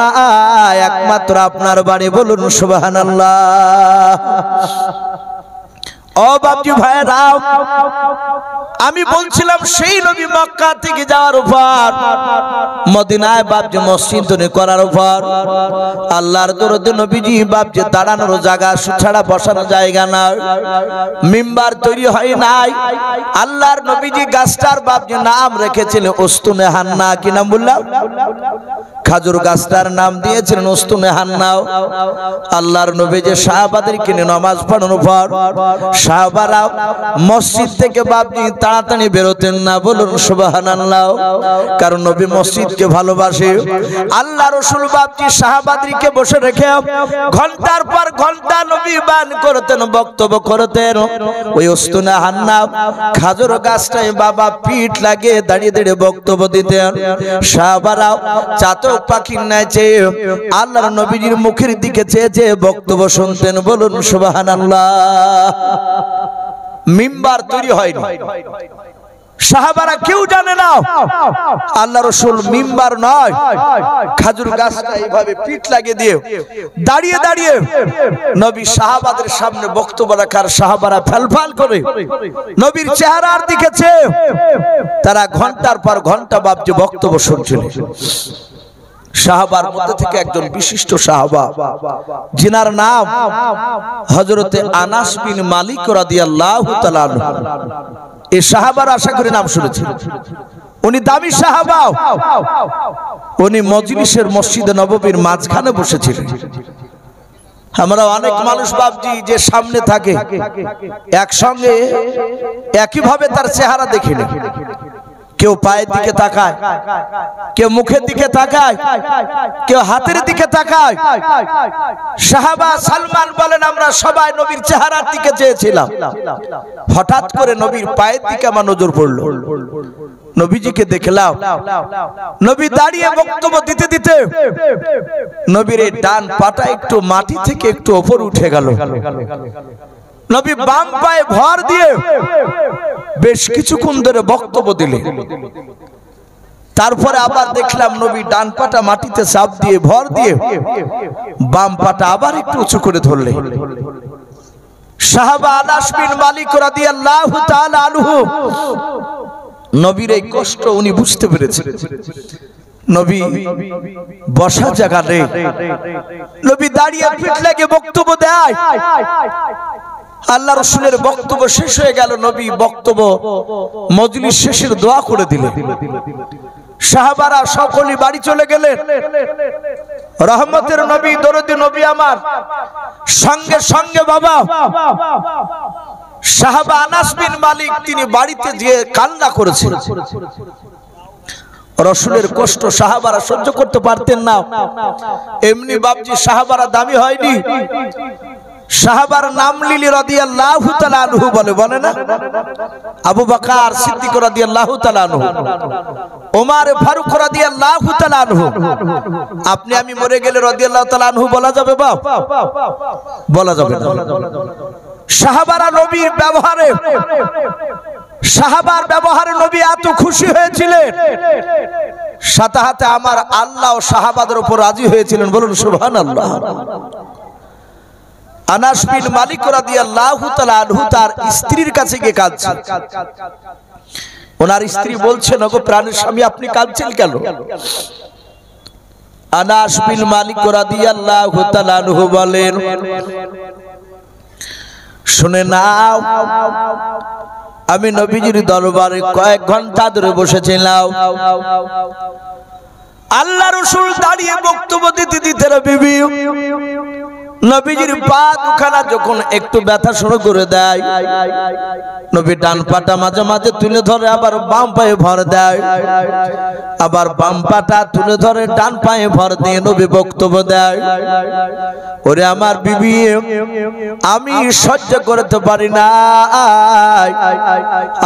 একমাত্র আপনার বাড়ি। বলুন সুবহানাল্লাহ। ও বাপজি ভাইরা আমি বলছিলাম সেই নবী মক্কা থেকে যাওয়ার উপর মদিনায় বাপজি মসজিদ তৈরি করার উপর আল্লাহর দরুদ নবীজি বাপজি দাঁড়ানোর জায়গা ছাড়া বসানো জায়গা না, মিম্বার তৈরি হয় নাই। আল্লাহর নবীজি গাছটার বাপজি নাম রেখেছিলেন উস্তুনে হান্না। কি নাম বললাম? খাজুর গাছটার নাম দিয়েছিলেন উস্তুনে হান্না। আল্লাহর নবীজি সাহাবাদেরকে নিয়ে নামাজ পড়ানোর পর সাহাবারা মসজিদ থেকে বাপজি তাড়াতাড়ি বেরোতেন না। বলুন সুবহানাল্লাহ। কারণ নবী মসজিদকে ভালোবাসে। আল্লাহ রাসূল বাপজি সাহাবাদেরকে বসে রেখে ঘন্টার পর ঘন্টা নবী বান করতেন, বক্তব্য করতেন। ওই উস্তুনে হান্না খাজুর গাছটায় বাবা পিঠ লাগিয়ে দাঁড়িয়ে দাঁড়িয়ে বক্তব্য দিতেন। সাহাবারা চাতক পাখির ন্যায় চেয়ে আল্লাহর নবীজির মুখের দিকে চেয়ে চেয়ে বক্তব্য শুনতেন। বলুন সুবহানাল্লাহ। মিম্বার তৈরি হয়নি, সাহাবারা কেউ জানে না আল্লাহ রাসূল মিম্বার নয় খাজুর গাছটা এইভাবে পিঠ লাগিয়ে দিয়ে দাঁড়িয়ে দাঁড়িয়ে নবী সাহাবাদের সামনে বক্তব্য রাখার সাহাবারা ফালফাল করে নবীর চেহারার দিকে চেয়ে তারা ঘন্টার পর ঘন্টা বাপজি বক্তব্য শুনছিলেন। সাহাবার মধ্যে থেকে একজন বিশিষ্ট সাহাবা যিনার নাম হযরতে আনাস বিন মালিক রাদিয়াল্লাহু তাআলা আনহু। এই সাহাবার আশা করে নাম শুনেছেন। উনি দামি সাহাবা। উনি মজলিসের মসজিদে নববীর মাঝখানে বসেছিলেন। আমরা অনেক মানুষ বাপজি যে সামনে থাকে একসঙ্গে একইভাবে তার চেহারা দেখি না। কেউ পায়ের দিকে তাকায়, কেউ মুখের দিকে তাকায়, কেউ হাতের দিকে তাকায়। সাহাবা সালমান বলেন আমরা সবাই নবীর চেহারার দিকে চেয়েছিলাম। হঠাৎ করে নবীর পায়ের দিকে আমার নজর পড়ল। নবীজিকে দেখলাম নবী দাঁড়িয়ে বক্তব্য দিতে দিতে নবীর এই ডান পাটা একটু মাটি থেকে একটু উপরে উঠে গেল। নবী বাম পায়ে ভর দিয়ে বেশ কিছুক্ষণ ধরে বক্তব্য দিলেন। তারপরে আবার দেখলাম নবী ডান পাটা মাটিতে চাপ দিয়ে ভর দিয়ে বাম পাটা আবার একটু উঁচু করে ধরলেন। সাহাবা আনাস বিন মালিক রাদিয়াল্লাহু তাআলা আনহু নবীর এই কষ্ট উনি বুঝতে পেরেছেন। নবী বসার জায়গা নেই, নবী দাঁড়িয়ে পিঠ লাগিয়ে বক্তব্য দেয়। আল্লাহ রাসূলের বক্তব্য শেষ হয়ে গেল। নবী বক্তব্য মজলিস শেষের দোয়া করে দিলেন। সাহাবারা সকলেই বাড়ি চলে গেলেন। রহমতের নবী দরদি নবী আমার সঙ্গে সঙ্গে বাবা সাহাবা আনাস বিন মালিক তিনি বাড়িতে গিয়ে কান্না করেছেন। রাসূলের কষ্ট সাহাবারা সহ্য করতে পারতেন না। এমনি বাপজি সাহাবারা দামি হয়নি। সাহাবার নাম লিলি রাদিয়াল্লাহু তাআলা আনহু বলে না? আবু বকর সিদ্দিক রাদিয়াল্লাহু তাআলা আনহু, ওমর ফারুক রাদিয়াল্লাহু তাআলা আনহু। আপনি আমি মরে গেলে রাদিয়াল্লাহু তাআলা আনহু বলা যাবে বাপ? বলা যাবে না। সাহাবারা নবীর ব্যবহারে, সাহাবার ব্যবহারে নবী এত খুশি হয়েছিলেন, সাথে সাথে আমার আল্লাহ সাহাবাদের উপর রাজি হয়েছিলেন। বলুন সুবহানাল্লাহ। আনাস বিন মালিক রাদিয়াল্লাহু তাআলা আনহু তার স্ত্রীর কাছে গিয়ে কাঁদছেন। ওনার স্ত্রী বলছেন, ওগো প্রাণের স্বামী, আপনি কাঁদছেন কেন? আনাস বিন মালিক রাদিয়াল্লাহু তাআলা আনহু বলেন, শুনে নাও, আমি নবীজির দরবারে কয়েক ঘন্টা ধরে বসেছিলাম। আল্লাহ রাসূল দাঁড়িয়ে বক্তব্য দিতে দিতে বিবি নবীজির পা দুখানা যখন একটু ব্যথা শুরু করে দেয়, নবী ডান পাটা মাঝে মাঝে তুলে ধরে আবার বাম পায়ে ভর দেয়, আবার বাম পাটা তুলে ধরে ডান পায়ে ভর দিয়ে নবী বক্তব্য দেয়। ওরে আমার বিবি, আমি সহ্য করতে পারি না,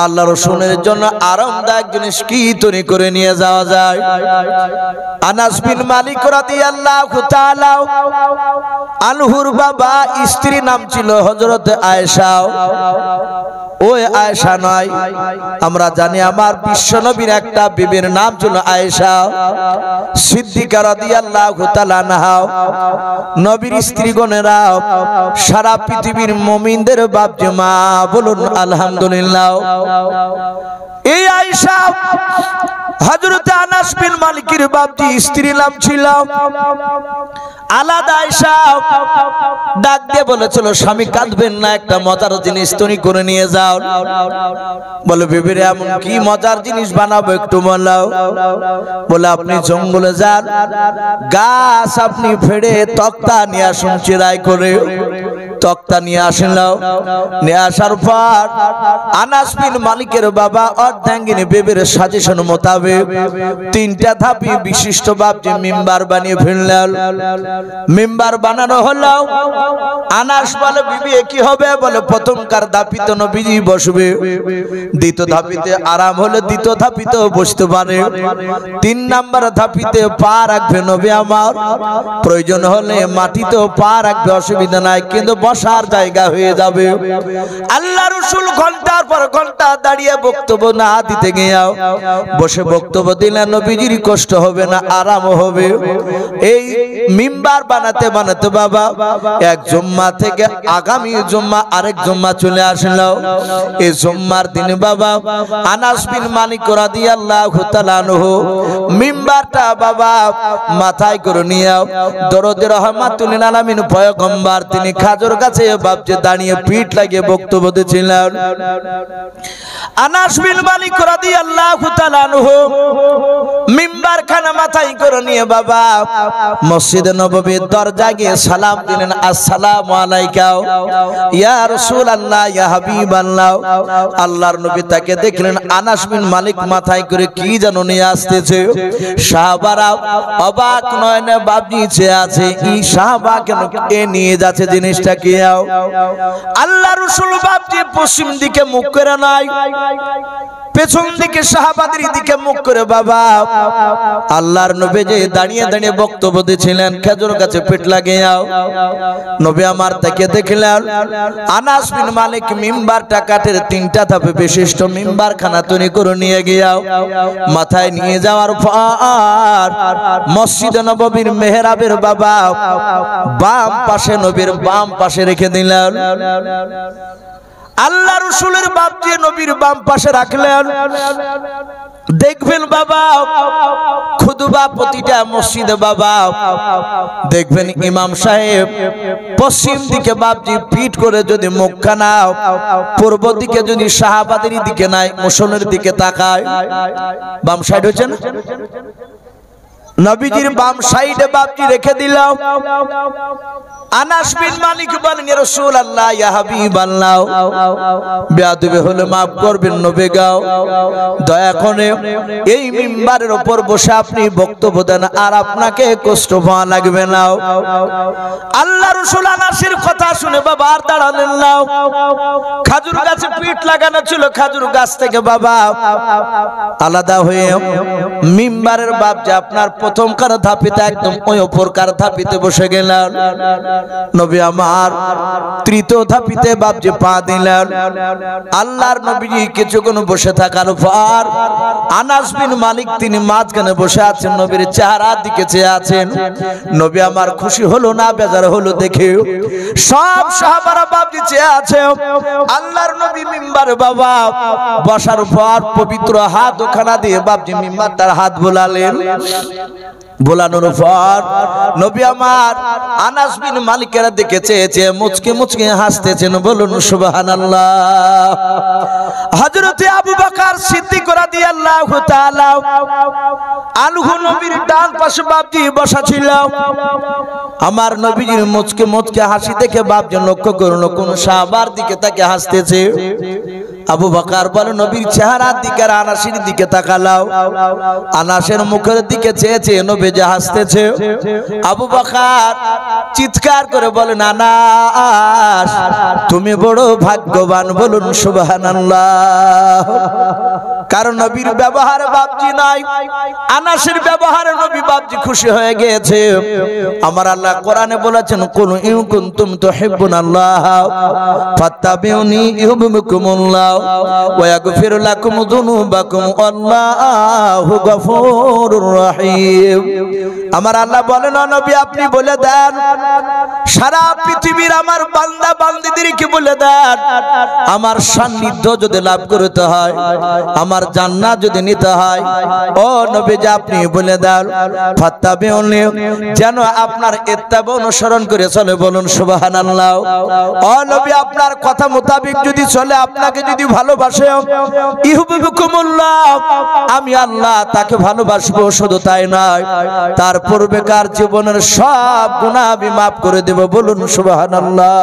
আল্লাহ রাসূলের জন্য আরামদায়ক জিনিস কি তৈরি করে নিয়ে যাওয়া যায়? আনাস বিন মালিক রাদিয়াল্লাহু তাআলা আনহুর বাবা স্ত্রী নাম ছিল হযরত আয়েশা। ওই আয়েশা নয়, আমরা জানি আমার বিশ্বনবীর একটা বিবির নাম ছিল আয়েশা সিদ্দিকা রাদিয়াল্লাহু তাআলা আনহা। নবীর স্ত্রীগণেরা সারা পৃথিবীর মুমিনদের বাপ মা, বলুন আলহামদুলিল্লাহ। এই আয়েশা হযরত আনাস বিন মালিকের বাপজি স্ত্রী নাম ছিল আলাদা আয়েশা। ডাক দিয়ে বলেছিল, স্বামী কাঁদবেন না, একটা মজার জিনিস তৈরি করে নিয়ে যাও। বলে, বিবিরে এমন কি মজার জিনিস বানাবো একটু বলো। বলে, আপনি জঙ্গলে যান, গাছ আপনি ফেড়ে তক্তা নিয়ে আসুন, চিরাই করে তক্তা নিয়ে আসেন। নিয়ে আসার পর আনাস বিন মালিকের বাবা অর্ধাঙ্গিনী বিবির সাজেশন মোতাবেক 3টা ধাপি বিশিষ্ট বাপজি মিম্বার বানিয়ে ফেললেন। মিম্বার বানানো হলো। আনাস বলে, বিবি কি হবে? বলে, প্রথমকার ধাপিতে নবীজি বসবে, দ্বিতীয় ধাপিতে আরাম হলে দ্বিতীয় ধাপিতেও বসতে পারে, 3 নাম্বার ধাপিতে পা রাখবে নবী আমার, প্রয়োজন হলে মাটিতেও পা রাখবে, অসুবিধা নাই, কিন্তু বসার জায়গা হয়ে যাবে। আল্লাহ রাসূল ঘন্টার পর ঘন্টা দাঁড়িয়ে বক্তব্য না দিতে গিয়ে বসে বক্তব্য দিলেন, নবীজির কষ্ট হবে না, আরাম হবে। এই মিম্বার বানাতে বানাতে বাবা এক জুম্মা থেকে আগামী জুম্মা আরেক জুম্মা চলে আসলো। এই জুম্মার দিন বাবা আনাস বিন মালিক রাদিয়াল্লাহু তাআলা আনহু মিম্বারটা বাবা মাথায় করে নিয়ে দরুদ রহমাতুল আলামিন পয়গম্বর তিনি খাজুর গাছে বাপজি দাঁড়িয়ে পিঠ লাগিয়ে বক্তব্য দিয়েছিলেন। আনাস বিন মালিক রাদিয়াল্লাহু তাআলা আনহু মিম্বার খানা মাথায় করে নিয়ে বাবা মসজিদে নববীর দরজায় গিয়ে সালাম দিলেন, আসসালামু আলাইকা ইয়া রাসূলুল্লাহ ইয়া হাবিবাল্লাহ। আল্লাহর নবী তাকে দেখলেন আনাস বিন মালিক মাথায় করে কি যেন নিয়ে আসতেছে। সাহাবারা অবাক নয়নে বাপজি চেয়ে আছে, এই সাহাবা কেন কে নিয়ে যাচ্ছে, জিনিসটা কি? আল্লাহ রাসূল বাপজি পশ্চিম দিকে মুখ করে নাই, পেছন দিকে সাহাবাদের দিকে মুখ করে বাবা আল্লাহর নবী যে দাঁড়িয়ে দাঁড়িয়ে বক্তব্য দিয়েছিলেন, খেজুর গাছে পিঠ লাগিয়ে নবী আমার তাকে দেখলেন। আনাস বিন মালিক মিম্বারটা কাঠের 3টা ধাপে বিশিষ্ট মিম্বার খানা তৈরি করে নিয়ে গিয়া মাথায় নিয়ে যাওয়ার পর মসজিদে নববীর মেহরাবের বাবা বাম পাশে, নবীর বাম পাশে রেখে দিলেন। আল্লাহ রাসূলের বাপজি নবীর বাম পাশে রাখলেন। দেখবেন বাবা খুতবা প্রতিটা মসজিদে বাবা দেখবেন ইমাম সাহেব পশ্চিম দিকে বাপজি পিঠ করে যদি মুখখানা পূর্ব দিকে যদি সাহাবাদের দিকে নাই মুসল্লির দিকে তাকায়, বাম সাইড হচ্ছে না, নবীজির বাম সাইডে বাপজি রেখে দিলাম। আনাস বিন মালিক বলেন, ইয়া রাসূলুল্লাহ ইয়া হাবিবাল্লাহ, বেয়াদবি হলে maaf করবেন নবী গাও, দয়া করে এই মিম্বারের উপর বসে আপনি বক্তব্য দেন, আর আপনাকে কষ্ট পাওয়া লাগবে না। আল্লাহ রাসূল আনাসের কথা শুনে বাবা আর দাঁড়ালেন না। খাজুর গাছে পিঠ লাগানো ছিল, খাজুর গাছ থেকে বাবা আলাদা হয়ে মিম্বারের বাপ যে আপনার প্রথমকার ধাপিতে একদম ওই উপরকার ধাপিতে বসে গেলেন। নবী আমার তৃতীয় ধাপিতে বাপজি পা দিলেন। আল্লাহর নবীজি কিছুক্ষণ বসে থাকার পর আনাস বিন মালিক তিনি মাঝখানে বসে আছেন, নবীর চেহারার দিকে চেয়ে আছেন। নবী আমার খুশি হলো না বেজার হলো দেখে। সব সাহাবারা বাপজি চেয়ে আছে। আল্লাহর নবী মিম্বারে বাবা বসার পর পবিত্র হাত ওখানা দিয়ে বাপজি মিম্বার তার হাত বোলালেন। বোলানোর পর নবী আমার আনাস বিন মালিকের দিকে চেয়েছে, মুচকে মুচকে হাসতেছেন। বলুন সুবহানাল্লাহ। হযরতে আবু বকর সিদ্দিক রাদিয়াল্লাহু তাআলা আনহু নবীর ডান পাশে বাপজি বসা ছিল। আমার নবীজির মুচকে মুচকে হাসি দেখে বাপজি লক্ষ্য করলো কোন সাহাবার দিকে তাকে হাসতেছে। আবু বকর বলে নবীর চেহারার দিকে আর আনাসের দিকে তাকালাও। আনাসের মুখের দিকে চেয়েছে, নবী যে হাসতেছে। আবু বকর চিৎকার করে বলেন আনাস তুমি বড় ভাগ্যবান। বলুন সুবহানাল্লাহ। কারণ নবীর ব্যবহারে বাপজি নাই, আনাসের ব্যবহারে নবী বাপজি খুশি হয়ে গিয়েছে। আমার আল্লাহ কোরআনে বলেছেন কুল ইন কুনতুম তুহিব্বুনাল্লাহ ফাত্তাবিউনি ইউহিব্বুকুমুল্লাহ ওয়া ইয়াগফির লাকুম যুনুবাকুম আল্লাহু গফুরুর রহিম। আমার আল্লাহ বলেন নবী আপনি বলে দেন সারা পৃথিবীর আমার বান্দা বান্দীদেরকে বলে দেন আমার সান্নিধ্য যদি লাভ করতে হয়, আমার জান্নাত যদি নিতে হয়, ও নবী যে আপনি বলে দেন ফাত্তাবিউনি যেন আপনার ইত্তেবা অনুসরণ করে চলে। বলুন সুবহানাল্লাহ। ও নবী আপনার কথা মোতাবেক যদি চলে, আপনাকে যদি ভালোবাসে ইউহিব্বুকুমুল্লাহ আমি আল্লাহ তাকে ভালোবাসবো। শুধু তাই নয় তার পূর্বেকার জীবনের সব গুনাহ আমি মাফ করে দেব। বলুন সুবহানাল্লাহ।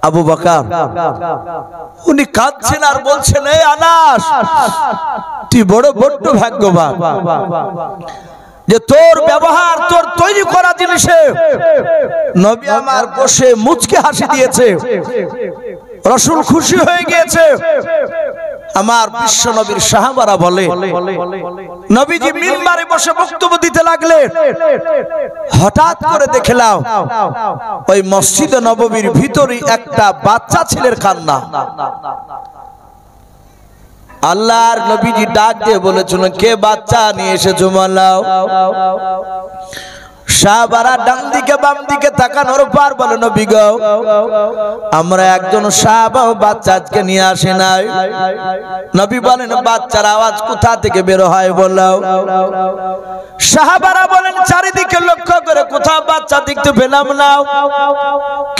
আবু বকর উনি কাঁদছেন আর বলছেন এই আনাস তুই বড় বড্ড ভাগ্যবান যে তোর ব্যবহার তোর তৈরি করা জিনিসে নবী আমার বসে মুচকে হাসি দিয়েছে, রাসূল খুশি হয়ে গিয়েছে। আমার বিশ্ব নবীর সাহাবারা বলে নবীজি মিম্বারে বসে বক্তব্য দিতে লাগলেন। হঠাৎ করে দেখলাম ওই মসজিদে নববীর ভিতরে একটা বাচ্চা ছেলের কান্না। আল্লাহর নবীজি ডাক দিয়ে বলেছেন কে বাচ্চা নিয়ে এসেছো মালাও। সাহাবারা ডান দিকে বাম দিকে তাকানোর পর বলে নবী গো আমরা একজন সাহাবা বাচ্চা আজকে নিয়ে আসে নাই। নবী বলেন বাচ্চার আওয়াজ কোথা থেকে বের হয় বলো। সাহাবারা বলেন চারিদিকে লক্ষ্য করে কোথাও বাচ্চা দেখতে পেলাম না,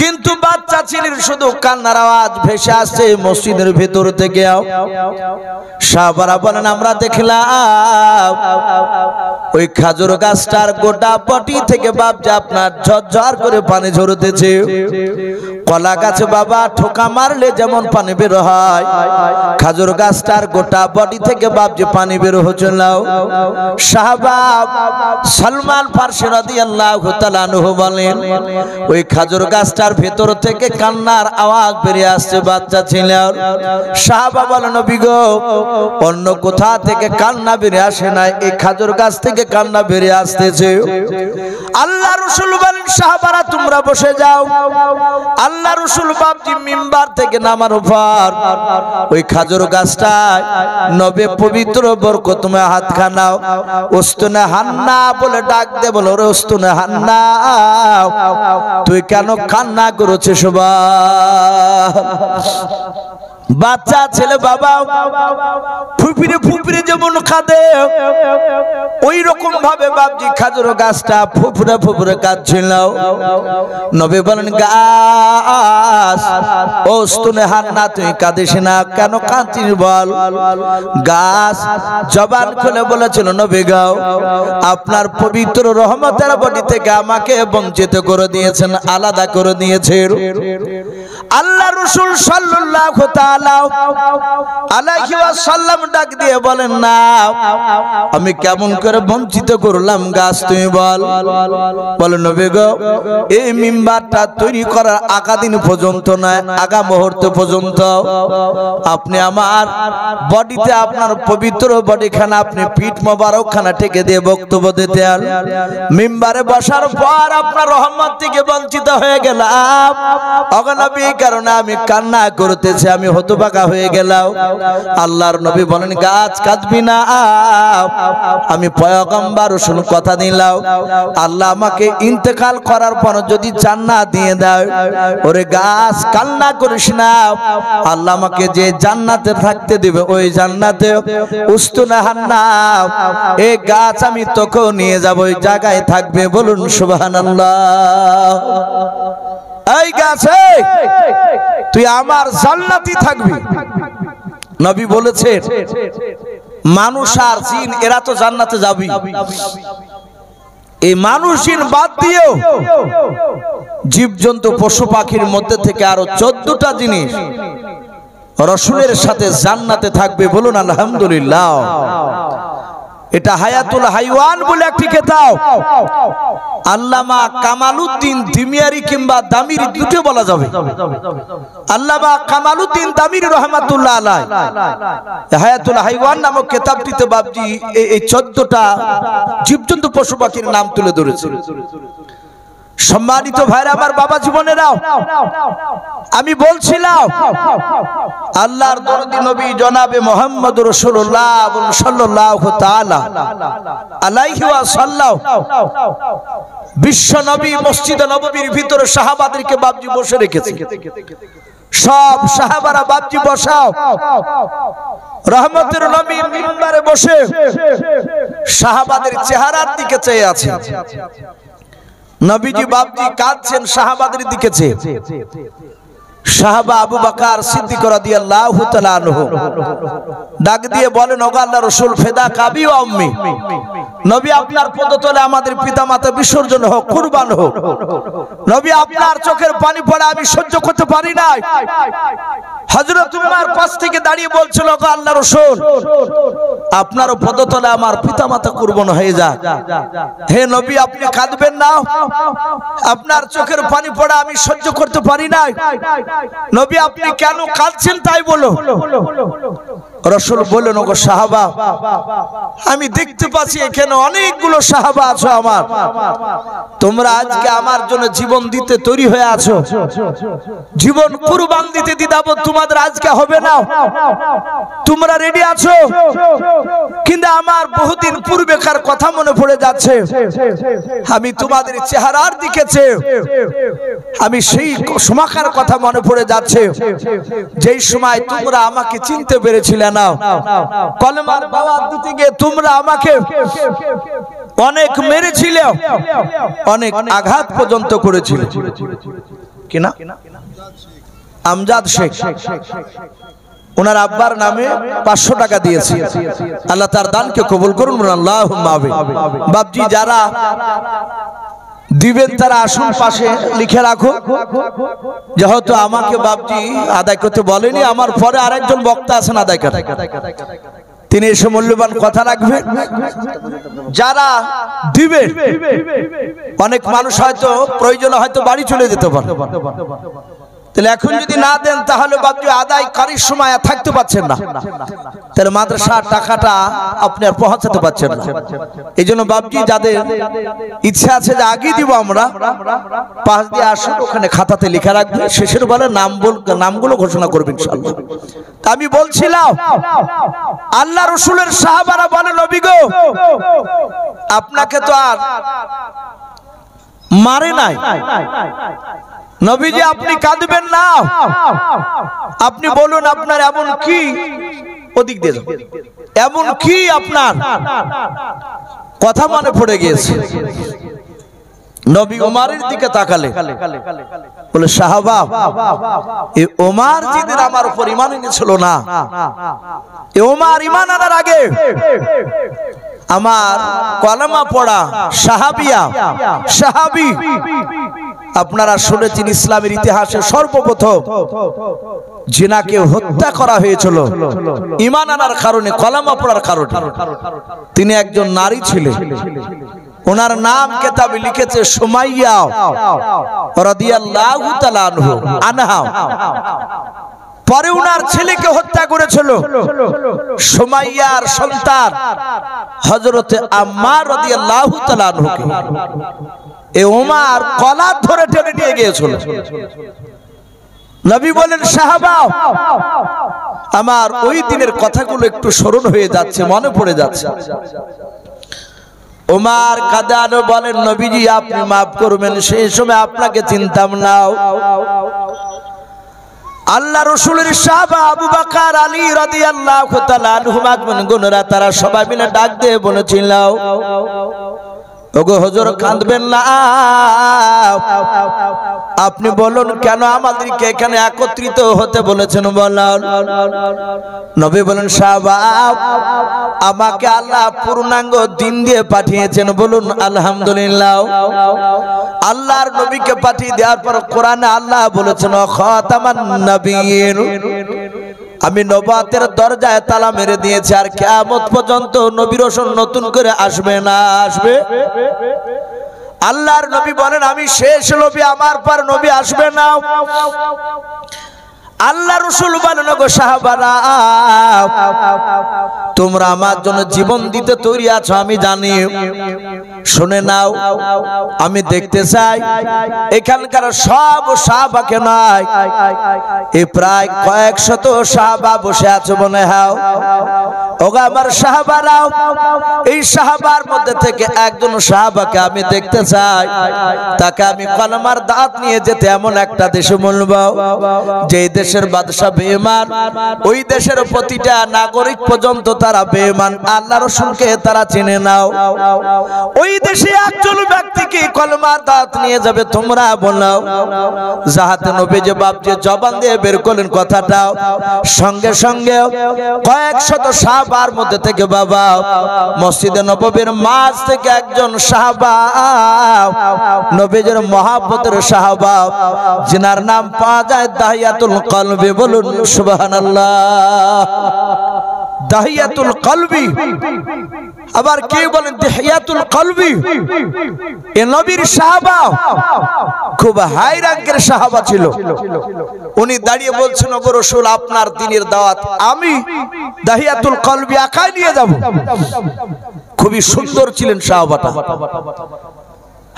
কিন্তু বাচ্চা ছেলের শুধু কান্নার আওয়াজ ভেসে আসছে মসজিদের ভেতর থেকে। সাহাবারা বলেন আমরা দেখলাম ওই খাজুর গাছটার গোটা পটি থেকে বাপজি আপনার ঝরঝর করে পানি ঝরতেছে। কলা গাছে বাবা ঠোকা মারলে যেমন পানি বের হয়, খাজুর গাছটার গোটা বডি থেকে বাপজি পানি বের হচ্ছিল। সাহাবা সালমান ফারসি রাদিয়াল্লাহু তাআলা আনহু বলেন ওই খাজুর গাছটার ভেতর থেকে কান্নার আওয়াজ বেরিয়ে আসছে বাচ্চা ছিল। সাহাবা বলেন নবী গো অন্য কোথা থেকে কান্না বেরিয়ে আসে না, এই খাজুর গাছ থেকে কান্না বেরিয়ে আসতেছে। আল্লাহ রাসূল বলেন সাহাবারা তোমরা বসে যাও। আল্লাহ রাসূল বাপজি মিম্বার থেকে নামার পর ওই খাজুর গাছটায় নবী পবিত্র বরকতময় হাত খানাও উস্তুনে হান্না বলে ডাক দে বলো রে উস্তুনে হান্না তুই কেন কান্না করছিস? বাচ্চা ছেলে বাবা ফুপিরে ফুপিরে যেমন কাঁদে ওই রকম ভাবে বাপজি খাজুর গাছটা ফুপুরে ফুপুরে কাঁদছিল। নবী বলেন গাছ ওস্তুনে হান্না তুই কাঁদিস না, কেন কাঁদছিস বল? গাছ জবান খুলে বলেছিল নবী গাও আপনার পবিত্র রহমতের বডি থেকে আমাকে বঞ্চিত করে দিয়েছেন, আলাদা করে দিয়েছেন। আল্লাহ রাসূল সাল্লাল্লাহু তাআলা আলাইহি ওয়াসাল্লাম ডাক দিয়ে বলেন, না আমি কেমন করে বঞ্চিত করলাম গাছ, তুমি বল। বলে নবী গো, এই মিম্বারটা তৈরি করার আগা দিন পর্যন্ত নয়, আগা মুহূর্ত পর্যন্ত আপনি আমার বডিতে, আপনার পবিত্র বডিখানা, আপনি পিঠ মোবারক খানা ঠেকে দিয়ে বক্তব্য দিতেন। মিম্বারে বসার পর আপনার রহমত থেকে বঞ্চিত হয়ে গেলাম। নবী, কারণে আমি কান্না করতেছি, আমি হতবাকা হয়ে গেলাম। আল্লাহর নবী বলেন, গাছ কাঁদবি না, আমি পয়গম্বর রাসূল কথা দিলাম, আল্লাহ আমাকে ইন্তেকাল করার পর যদি জান্নাত দিয়ে দাও, ওরে গাছ কান্না করিস না, আল্লাহ আমাকে যে জান্নাতে থাকতে দিবে ওই জান্নাতে উস্তুনাহান্নাম, এই গাছ আমি তোকে নিয়ে যাব, ওই জায়গায় থাকবে। বলুন সুবহানাল্লাহ। এই গাছে তুই আমার জান্নাতি থাকবি। নবী বলেছেন, মানুষ আর জিন এরা তো জান্নাতে যাবে, এই মানুষ জিন বাদ দিয়েও জীবজন্তু পশু পাখির মধ্যে থেকে আরো 14টা জিনিস রাসূলের সাথে জান্নাতে থাকবে। বলুন আলহামদুলিল্লাহ। এটা হায়াতুল হাইওয়ান বলে একটি কিতাব, আল্লামা কামালউদ্দিন দিমিয়ারি কিংবা দামিরি দুটো বলা যাবে। আল্লামা কামালউদ্দিন দামিরি রহমাতুল্লাহ আলাইহি হায়াতুল হাইওয়ান নামক কিতাবটিতে বাবজি এই 14টা জীবজন্তু পশু পাখির নাম তুলে ধরেছে। সম্মানিত ভাইরা আমার, বাবা জীবনেরাও, আমি বলছিলাম আল্লাহর দরদি নবী জনাবে মুহাম্মদুর রাসূলুল্লাহ সাল্লাল্লাহু তাআলা আলাইহি ওয়াসাল্লাম বিশ্ব নবী মসজিদে নববীর ভিতরে সাহাবাদেরকে বাবজি বসে রেখেছে। সব সাহাবারা বাবজি বসাও, রহমতের নবী মিম্বারে বসে সাহাবাদের চেহারার দিকে চেয়ে আছে। নবীজি বাবজি কাঁদছেন সাহাবাদের দিকে চেয়ে। সাহাবা আবু বকর সিদ্দিক রাদিয়াল্লাহু তাআলা আনহু ডাক দিয়ে বলেন, ওগো আল্লাহর রাসূল, ফিদা কাবি ওয়া উম্মি, নবী আপনার পদতলে আমাদের পিতামাতা বিসর্জন হোক, কুরবান হোক। নবী আপনার চোখের পানি পড়ে আমি সহ্য করতে পারি না। হযরত উমর পাশ থেকে দাঁড়িয়ে বলছিল, ওগো আল্লাহর রাসূল, আপনার পদতলে আমার পিতামাতা কুরবান হয়ে যাক। হে নবী, আপনি কাঁদবেন না, আপনার চোখের পানি পড়ে আমি সহ্য করতে পারি না। নবী আপনি কেন কাঁদছেন তাই বলো। রাসূল বললেন, ওগো সাহাবা, আমি দেখতে পাচ্ছি এখানে অনেকগুলো সাহাবা আছো আমার, তোমরা আজকে আমার জন্য জীবন দিতে তৈরি হয়ে আছো, জীবন কুরবান দিতে দ্বিধাবোধ তোমাদের আজকে হবে না, তোমরা রেডি আছো। কিন্তু আমার বহুদিন পূর্বেকার কথা মনে পড়ে যাচ্ছে, আমি তোমাদের চেহারার দিকে চেয়ে আমি সেই সময়কার কথা মনে পড়ে যাচ্ছে, যেই সময় তোমরা আমাকে চিনতে পেরেছিলে না, কলেমার দাওয়াত দিতে গিয়ে তোমরা আমাকে অনেক মেরেছিলে, অনেক আঘাত পর্যন্ত করেছিলে। কিনা আমজাদ শেখ, ওনার আব্বার নামে 500 টাকা দিয়েছে, আল্লাহ তার দানকে কবুল করুন, আল্লাহুম্মা আমিন। বাবজি যারা দিবেন তারা আসুন, পাশে লিখে রাখো, যেহেতু আমাকে বাবজি আদায় করতে বলেনি, আমার পরে আরেকজন বক্তা আছেন আদায় করে, তিনি এসে মূল্যবান কথা রাখবেন। যারা দিবে, অনেক মানুষ হয়তো প্রয়োজনে হয়তো বাড়ি চলে যেতে পারে, তাহলে এখন যদি না দেন তাহলে বাবজি আদায় করার সময় থাকতে পারছেন না, তাহলে মাদ্রাসার টাকাটা আপনি আর পৌঁছাতে পারছেন না। এই জন্য বাবজি যাদের ইচ্ছা আছে যে আগে দিব আমরা, পাশ দিয়ে আসুন, ওখানে খাতাতে লিখে রাখবে, শেষের বেলা নামগুলো ঘোষণা করবেন ইনশাআল্লাহ। আমি বলছিলাম আল্লাহ রাসূলের সাহাবারা বলে, নবী গো, আপনাকে তো আর মারে নাই, নবীজি আপনি কাঁদবেন না, আপনি বলুন আপনার এমন কি, ওদিক দিয়ে এমন কি আপনার কথা মনে পড়ে গিয়েছে। নবী ওমরের দিকে তাকালে, বলে সাহাবা, এই ওমর যেদিন আমার উপর ঈমান এনেছিল না, এই ওমর ঈমান আনার আগে আমার কলেমা পড়া সাহাবিয়া সাহাবী, আপনারা শুনেছেন ইসলামের ইতিহাসে সর্বপ্রথম জিনাকে হত্যা করা হয়েছিল ঈমান আনার কারণে, কলেমা পড়ার কারণে। তিনি একজন নারী ছিলেন, ওনার নাম কিতাবে লিখেছে সুমাইয়া রাদিয়াল্লাহু তাআলা আনহা। পরে উনার ছেলেকে হত্যা করেছিল সুমাইয়ার সন্তান হযরতে আম্মার রাদিয়াল্লাহু তাআলা আনহুকে। এ ওমর কলার ধরে টেনে নিয়ে গিয়েছিল। নবী বলেন সাহাবা, আমার ওই দিনের কথাগুলো একটু স্মরণ হয়ে যাচ্ছে, মনে পড়ে যাচ্ছে। ওমর কাঁদে বলেন নবীজি আপনি মাফ করবেন, সেই সময় আপনাকে চিনতাম না। আল্লাহ রাসূলের সাহাবা আবু বকর আলী রাদিয়াল্লাহু তাআলা আনহুম গুণরা তারা সবাই মিলে ডাক দিয়ে বলেছিল, ওগো হুজুর কাঁদবেন না, আপনি বলুন কেন আমাদেরকে এখানে একত্রিত হতে বলেছেন বলুন। নবী বলেন সাহাবা, আমাকে আল্লাহ পূর্ণাঙ্গ দিন দিয়ে পাঠিয়েছেন, বলুন আলহামদুলিল্লাহ। আল্লাহর নবীকে পাঠিয়ে দেওয়ার পর কোরআনে আল্লাহ বলেছেন খাতামান নবিয়্যিন, আমি নবুয়তের দরজায় তালা মেরে দিয়েছি, আর কিয়ামত পর্যন্ত নবী রাসূল নতুন করে আসবে না। আসবে আল্লাহর নবী বলেন আমি শেষ নবী, আমার পর নবী আসবে না। আল্লাহ রাসূল বলেন গো সাহাবারা, তোমরা আমার জন্য জীবন দিতে তৈরি আছো আমি জানি, শুনে নাও। আমি দেখতে চাই এখানকার সব সাহাবাকে নয়, এই প্রায় কয়েক শত সাহাবা বসে আছে মনে হয়। ওগো আমার সাহাবারা, এই সাহাবার মধ্যে থেকে একজন সাহাবাকে আমি দেখতে চাই, তাকে আমি কলমার দাঁত নিয়ে যেতে এমন একটা দেশে বলবো যে দেশের বাদশা বেঈমান, ওই দেশের প্রতিটা নাগরিক পর্যন্ত তারা বেঈমান, আল্লাহর রাসূলকে তারা চিনে নাও। ওই দেশে একজন ব্যক্তিকে কলমার দাঁত নিয়ে যাবে, তোমরা বলো। যাহাতে নবী যে বাপ যে জবান দিয়ে বের করলেন কথাটা, সঙ্গে সঙ্গে কয়েক শত সাহাবার মধ্যে থেকে বাবা মসজিদে নববীর মাঝ থেকে একজন সাহাবা, নবীজির মহব্বতের সাহাবা, যিনার নাম পাওয়া যায় দাহিয়াতুল কলবি, বলুন সুবহানাল্লাহ। দাহিয়াতুল কলবি, আবার কে বলেন দাহিয়াতুল কলবি, এ নবীর সাহাবা, খুব হাই র‍্যাঙ্কের সাহাবা ছিল। উনি দাঁড়িয়ে বলছেন ওগো রাসূল আপনার দ্বীনের দাওয়াত আমি দাহিয়াতুল কলবি একাই নিয়ে যাব। খুবই সুন্দর ছিলেন সাহাবাটা।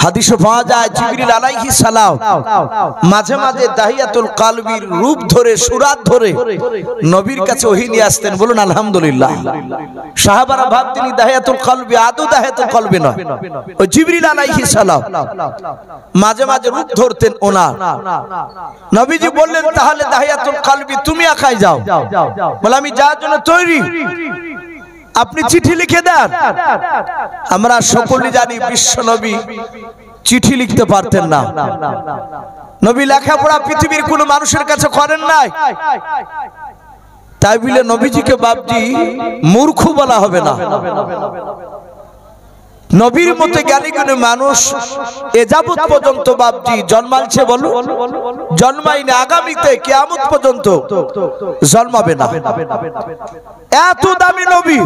হাদিসে পাওয়া যায় জিবরিল আলাইহিস সালাম মাঝে মাঝে দাহিয়াতুল কলবির রূপ ধরে সুরাত ধরে নবীর কাছে ওহী নিয়ে আসতেন, বলুন আলহামদুলিল্লাহ। সাহাবারা ভাবতেন দাহিয়াতুল কলবি, আদৌ দাহিয়াতুল কলবি নয়, ওই জিবরিল আলাইহিস সালাম মাঝে মাঝে রূপ ধরতেন ওনার। নবীজি বললেন তাহলে দাহিয়াতুল কলবি তুমি একাই যাও। বলে আমি যাওয়ার জন্য তৈরি, আপনি চিঠি লিখে দেন। আমরা সকলেই জানি বিশ্ব নবী চিঠি লিখতে পারতেন না। নবী লেখাপড়া পৃথিবীর কোন মানুষের কাছে করেন নাই, তাই বলে নবীজিকে বাপজি মূর্খ বলা হবে না। নবীর মতো জ্ঞানী গুণী মানুষ এ যাবত পর্যন্ত বাপজি জন্মালছে, বলো জন্মাইনি, আগামীতে কিয়ামত পর্যন্ত জন্মাবে না। এত দামি নবী,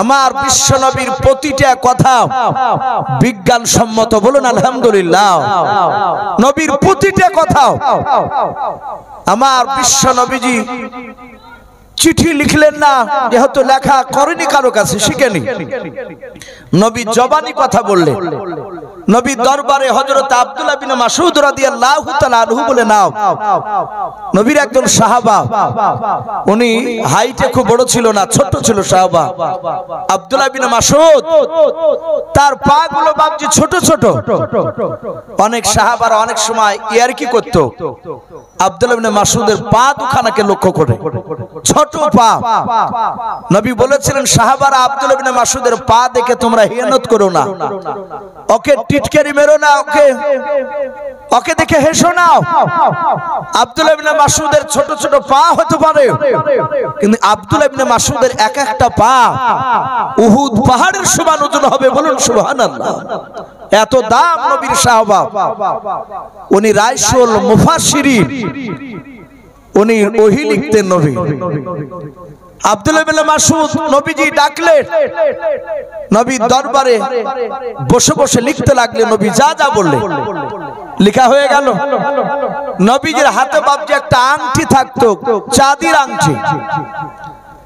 আমার বিশ্ব নবীর প্রতিটা কথা বিজ্ঞান সম্মত, বলুন আলহামদুলিল্লাহ। নবীর প্রতিটা কথা আমার বিশ্ব নবীজি চিঠি লিখলেন না, যেহেতু লেখা করেনি কারো কাছে, শিখেনি। নবী জবানি কথা বললেন। নবী দরবারে হযরত আব্দুল্লাহ বিন মাসউদ রাদিয়াল্লাহু তাআলা আনহু বলে নাও। নবীর একজন সাহাবা, উনি হাইটে খুব বড় ছিল না, ছোট ছিল সাহাবা আব্দুল্লাহ বিন মাসউদ। তার পা গুলো বাপজি ছোট ছোট। অনেক সাহাবারা অনেক সময় ইয়ারকি করত আব্দুল্লাহ বিন মাসউদের পা দুখানাকে লক্ষ্য করে, ছোট পা। নবী বলেছিলেন সাহাবারা আব্দুল্লাহ ইবনে মাসউদের পা দেখে তোমরা হিয়ানত করো না, ওকে টিটকারি মেরো না, ওকে দেখে হেসো না। আব্দুল্লাহ ইবনে মাসউদের ছোট ছোট পা হতে পারে, কিন্তু আব্দুল্লাহ ইবনে মাসউদের এক একটা পা উহুদ পাহাড়ের সমান ওজন হবে। বলুন সুবহানাল্লাহ। এত দাম নবীর সাহাবা। উনি রাইসুল মুফাসসিরিন, উনি ওহী লিখতেন নবী। আব্দুল্লাহ ইবনে মাসউদ নবীজি ডাকলেন, নবী দরবারে বসে বসে লিখতে লাগলেন। নবী যা যা বললেন লেখা হয়ে গেল। নবীজির হাতে বাবজি একটা আংটি থাকতো, চাঁদির আংটি,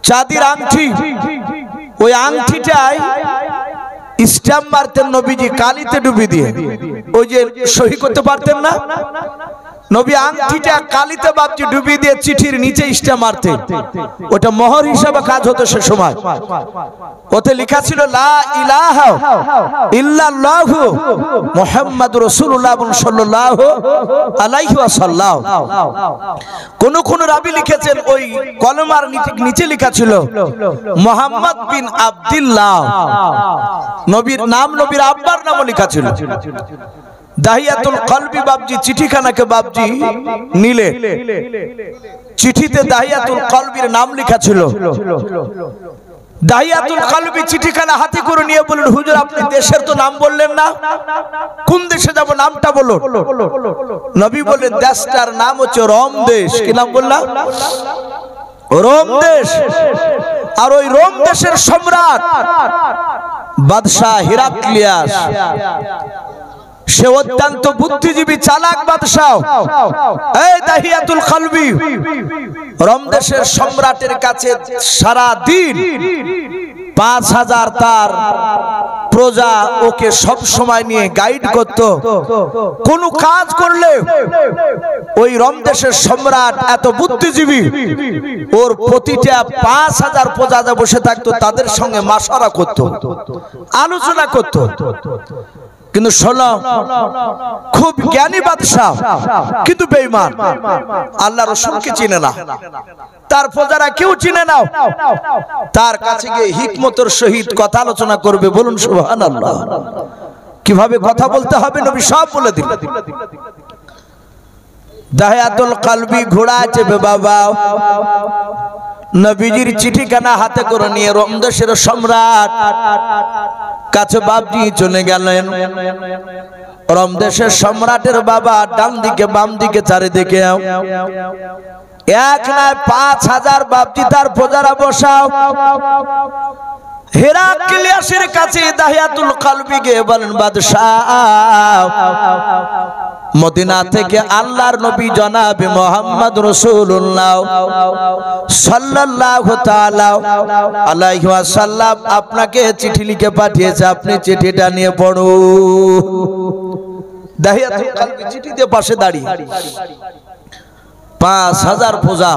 চাঁদির আংটি। ওই আংটিটাই স্ট্যাম্প মারতেন নবীজি কালিতে ডুবি দিয়ে, ওই যে সহি করতে পারতেন না, নবী আংটিটা কালিতে বাবজি ডুবি দিয়ে চিঠির নিচে স্ট্যাম্প মারতেন। ওটা মোহর হিসাবে কাজ হতো সে সময়। ওতে লেখা ছিল লা ইলাহা ইল্লাল্লাহু মুহাম্মাদুর রাসূলুল্লাহ সাল্লাল্লাহু আলাইহি ওয়াসাল্লাম। কোন কোন রাবী লিখেছেন ওই কলমার নিচে লেখা ছিল মুহাম্মদ বিন আব্দুল্লাহ, নবীর নাম, নবীর আব্বার নামও লেখা ছিল। দাহিয়াতুল কলবি বাবজি চিঠিখানাকে বাবজি নিলে, চিঠিতে দাহিয়াতুল কলবির নাম লেখা ছিল। দাহিয়াতুল কলবি চিঠিখানা হাতে করে নিয়ে বললেন, হুজুর আপনি দেশের তো নাম বললেন না, কোন দেশে যাব নামটা বলুন। নবী বললেন দেশটার নাম হচ্ছে রোম দেশ। কি নাম বললাম? রোম দেশ। আর ওই রোম দেশের সম্রাট বাদশাহ হিরাক্লিয়াস, সে অত্যন্ত বুদ্ধিজীবী চালাক বাদশাহ। এই দাহিয়াতুল কলবি রোম দেশের সম্রাটের কাছে সারা দিন 5000 তার প্রজা ওকে সব সময় নিয়ে গাইড করত। কোন কাজ করলে ওই রোম দেশের সম্রাট এত বুদ্ধিজীবী, ওর প্রতিটা 5000 প্রজা বসে থাকতো, তাদের সঙ্গে মাশওয়ারা করত, আলোচনা করত। কিন্তু শোনো, খুব জ্ঞানী বাদশাহ কিন্তু বেঈমান, আল্লাহ রাসূলকে চিনে না, তার প্রজারা কেউ চিনে না। তার কাছে গিয়ে হিকমতের সহিত কথা আলোচনা করবে। বলুন সুবহানাল্লাহ। কিভাবে কথা বলতে হবে নবী সব বলে দিলেন। দাহিয়াতুল কলবি ঘোড়া চেপে বাবা নবীজির চিঠিখানা হাতে করে নিয়ে রোম দেশের সম্রাট কাছে বাবজি চলে গেলেন। রোম দেশের সম্রাটের বাবা ডান দিকে বাম দিকে চারিদিকে এক নয় 5000 বাবজি তার প্রজারা বসাও। হেরাক্লিয়াসের কাছে দাহিয়াতুল কলবি গিয়ে বলেন, বাদশাহ মদিনা থেকে আল্লাহর নবী জনাবে মুহাম্মদ রাসূলুল্লাহ সাল্লাল্লাহু তাআলা আলাইহি ওয়াসাল্লাম আপনাকে চিঠি লিখে পাঠিয়েছে, আপনি চিঠিটা নিয়ে পড়ুন। দাহিয়াতুল কলবি চিঠি দিয়ে পাশে দাঁড়িয়ে 5000 প্রজা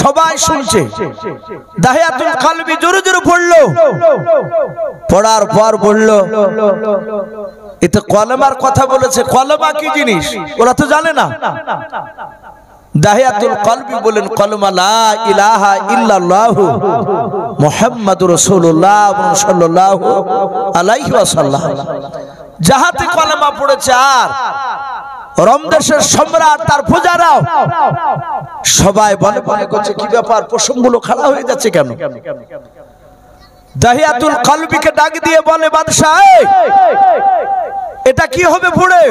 সবাই শুনছে। দাহিয়াতুল কলবি জোরে জোরে পড়লো, পড়ার পর বলল, এটা কলমার কথা বলেছে, কলমা কি জিনিস ওরা তো জানে না। দাহিয়াতুল কলবি বলেন, কলমা লা ইলাহা ইল্লাল্লাহু মুহাম্মাদুর রাসূলুল্লাহ সাল্লাল্লাহু আলাইহি ওয়াসাল্লাম। যাহাতে কলমা পড়েছে আর রোম দেশের সম্রাট তার প্রজারাও সবাই বলে বলে করছে, কি ব্যাপার, প্রসঙ্গগুলো খাড়া হয়ে যাচ্ছে কেন? দাহিয়াতুল কলবিকে ডাক দিয়ে বলে, বাদশাহ এটা কি হবে পড়ে?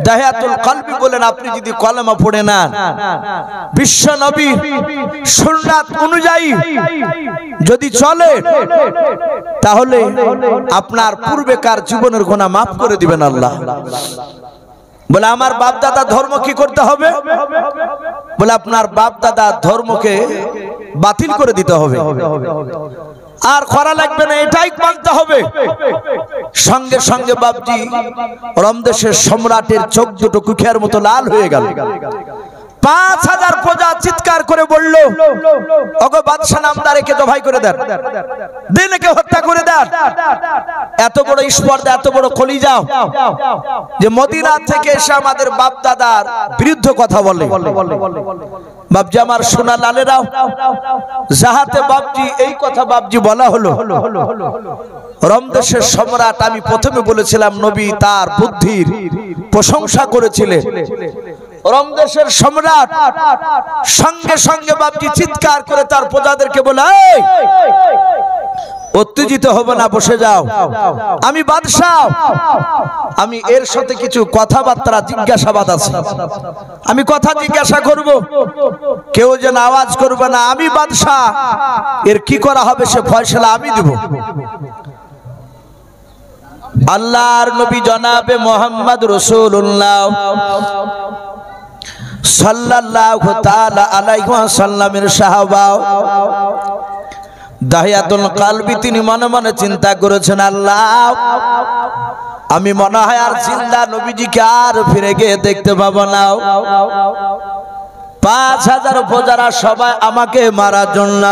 দাহিয়াতুল কলবি বলেন, আপনি যদি কলমা পড়ে না বিশ্ব নবী সুন্নাত অনুযায়ী যদি চলে, তাহলে আপনার পূর্বেকার জীবনের গুনাহ মাফ করে দিবেন আল্লাহ। বলে আমার বাপ দাদা ধর্ম কি করতে হবে? বলে আপনার বাপ দাদা ধর্মকে বাতিল করে দিতে হবে, আর করা লাগবে না, এটাই মানতে হবে। সঙ্গে সঙ্গে বাপজি রোম দেশের সম্রাটের চোখ দুটো কুখিয়ার মতো লাল হয়ে গেল। 5000 প্রজা চিৎকার করে বলল, ওগো বাদশা নামদার, একে জবাই করে দেন, দিন একে হত্যা করে দেন। এত বড় স্পর্ধা, এত বড় কলিজা যে মদিনা থেকে এসে আমাদের বাপ দাদার বিরুদ্ধে কথা বলে। বাপজি আমার সোনা লালেরাও, যাহাতে বাপজি এই কথা বাপজি বলা হলো, রমদেশের সম্রাট, আমি প্রথমে বলেছিলাম নবী তার বুদ্ধির প্রশংসা করেছিলেন। রমদেশের সম্রাট সঙ্গে সঙ্গে বাপজি চিৎকার করে তার প্রজাদেরকে বলে, উত্তেজিত হবে না, বসে যাও, আমি বাদশাহ, আমি এর সাথে কিছু কথাবার্তা জিজ্ঞাসাবাদ আছে, আমি কথা জিজ্ঞাসা করব, কেউ যেন আওয়াজ করবে না, আমি বাদশাহ, এর কি করা হবে সে ফয়সালা আমি দেব। আল্লাহর নবী জনাবে মুহাম্মদ রাসূলুল্লাহ সাল্লাল্লাহু তাআলা আলাইহি ওয়াসাল্লামের সাহাবা দাহিয়াতুল কলবি, তিনি মনে মনে চিন্তা করেছেন, আল্লাহ আমি মনে হয় আর জিন্দা নবীজিকে আর ফিরে গিয়ে দেখতে পাবো না। 5000 প্রজারা সবাই আমাকে মারার জন্য,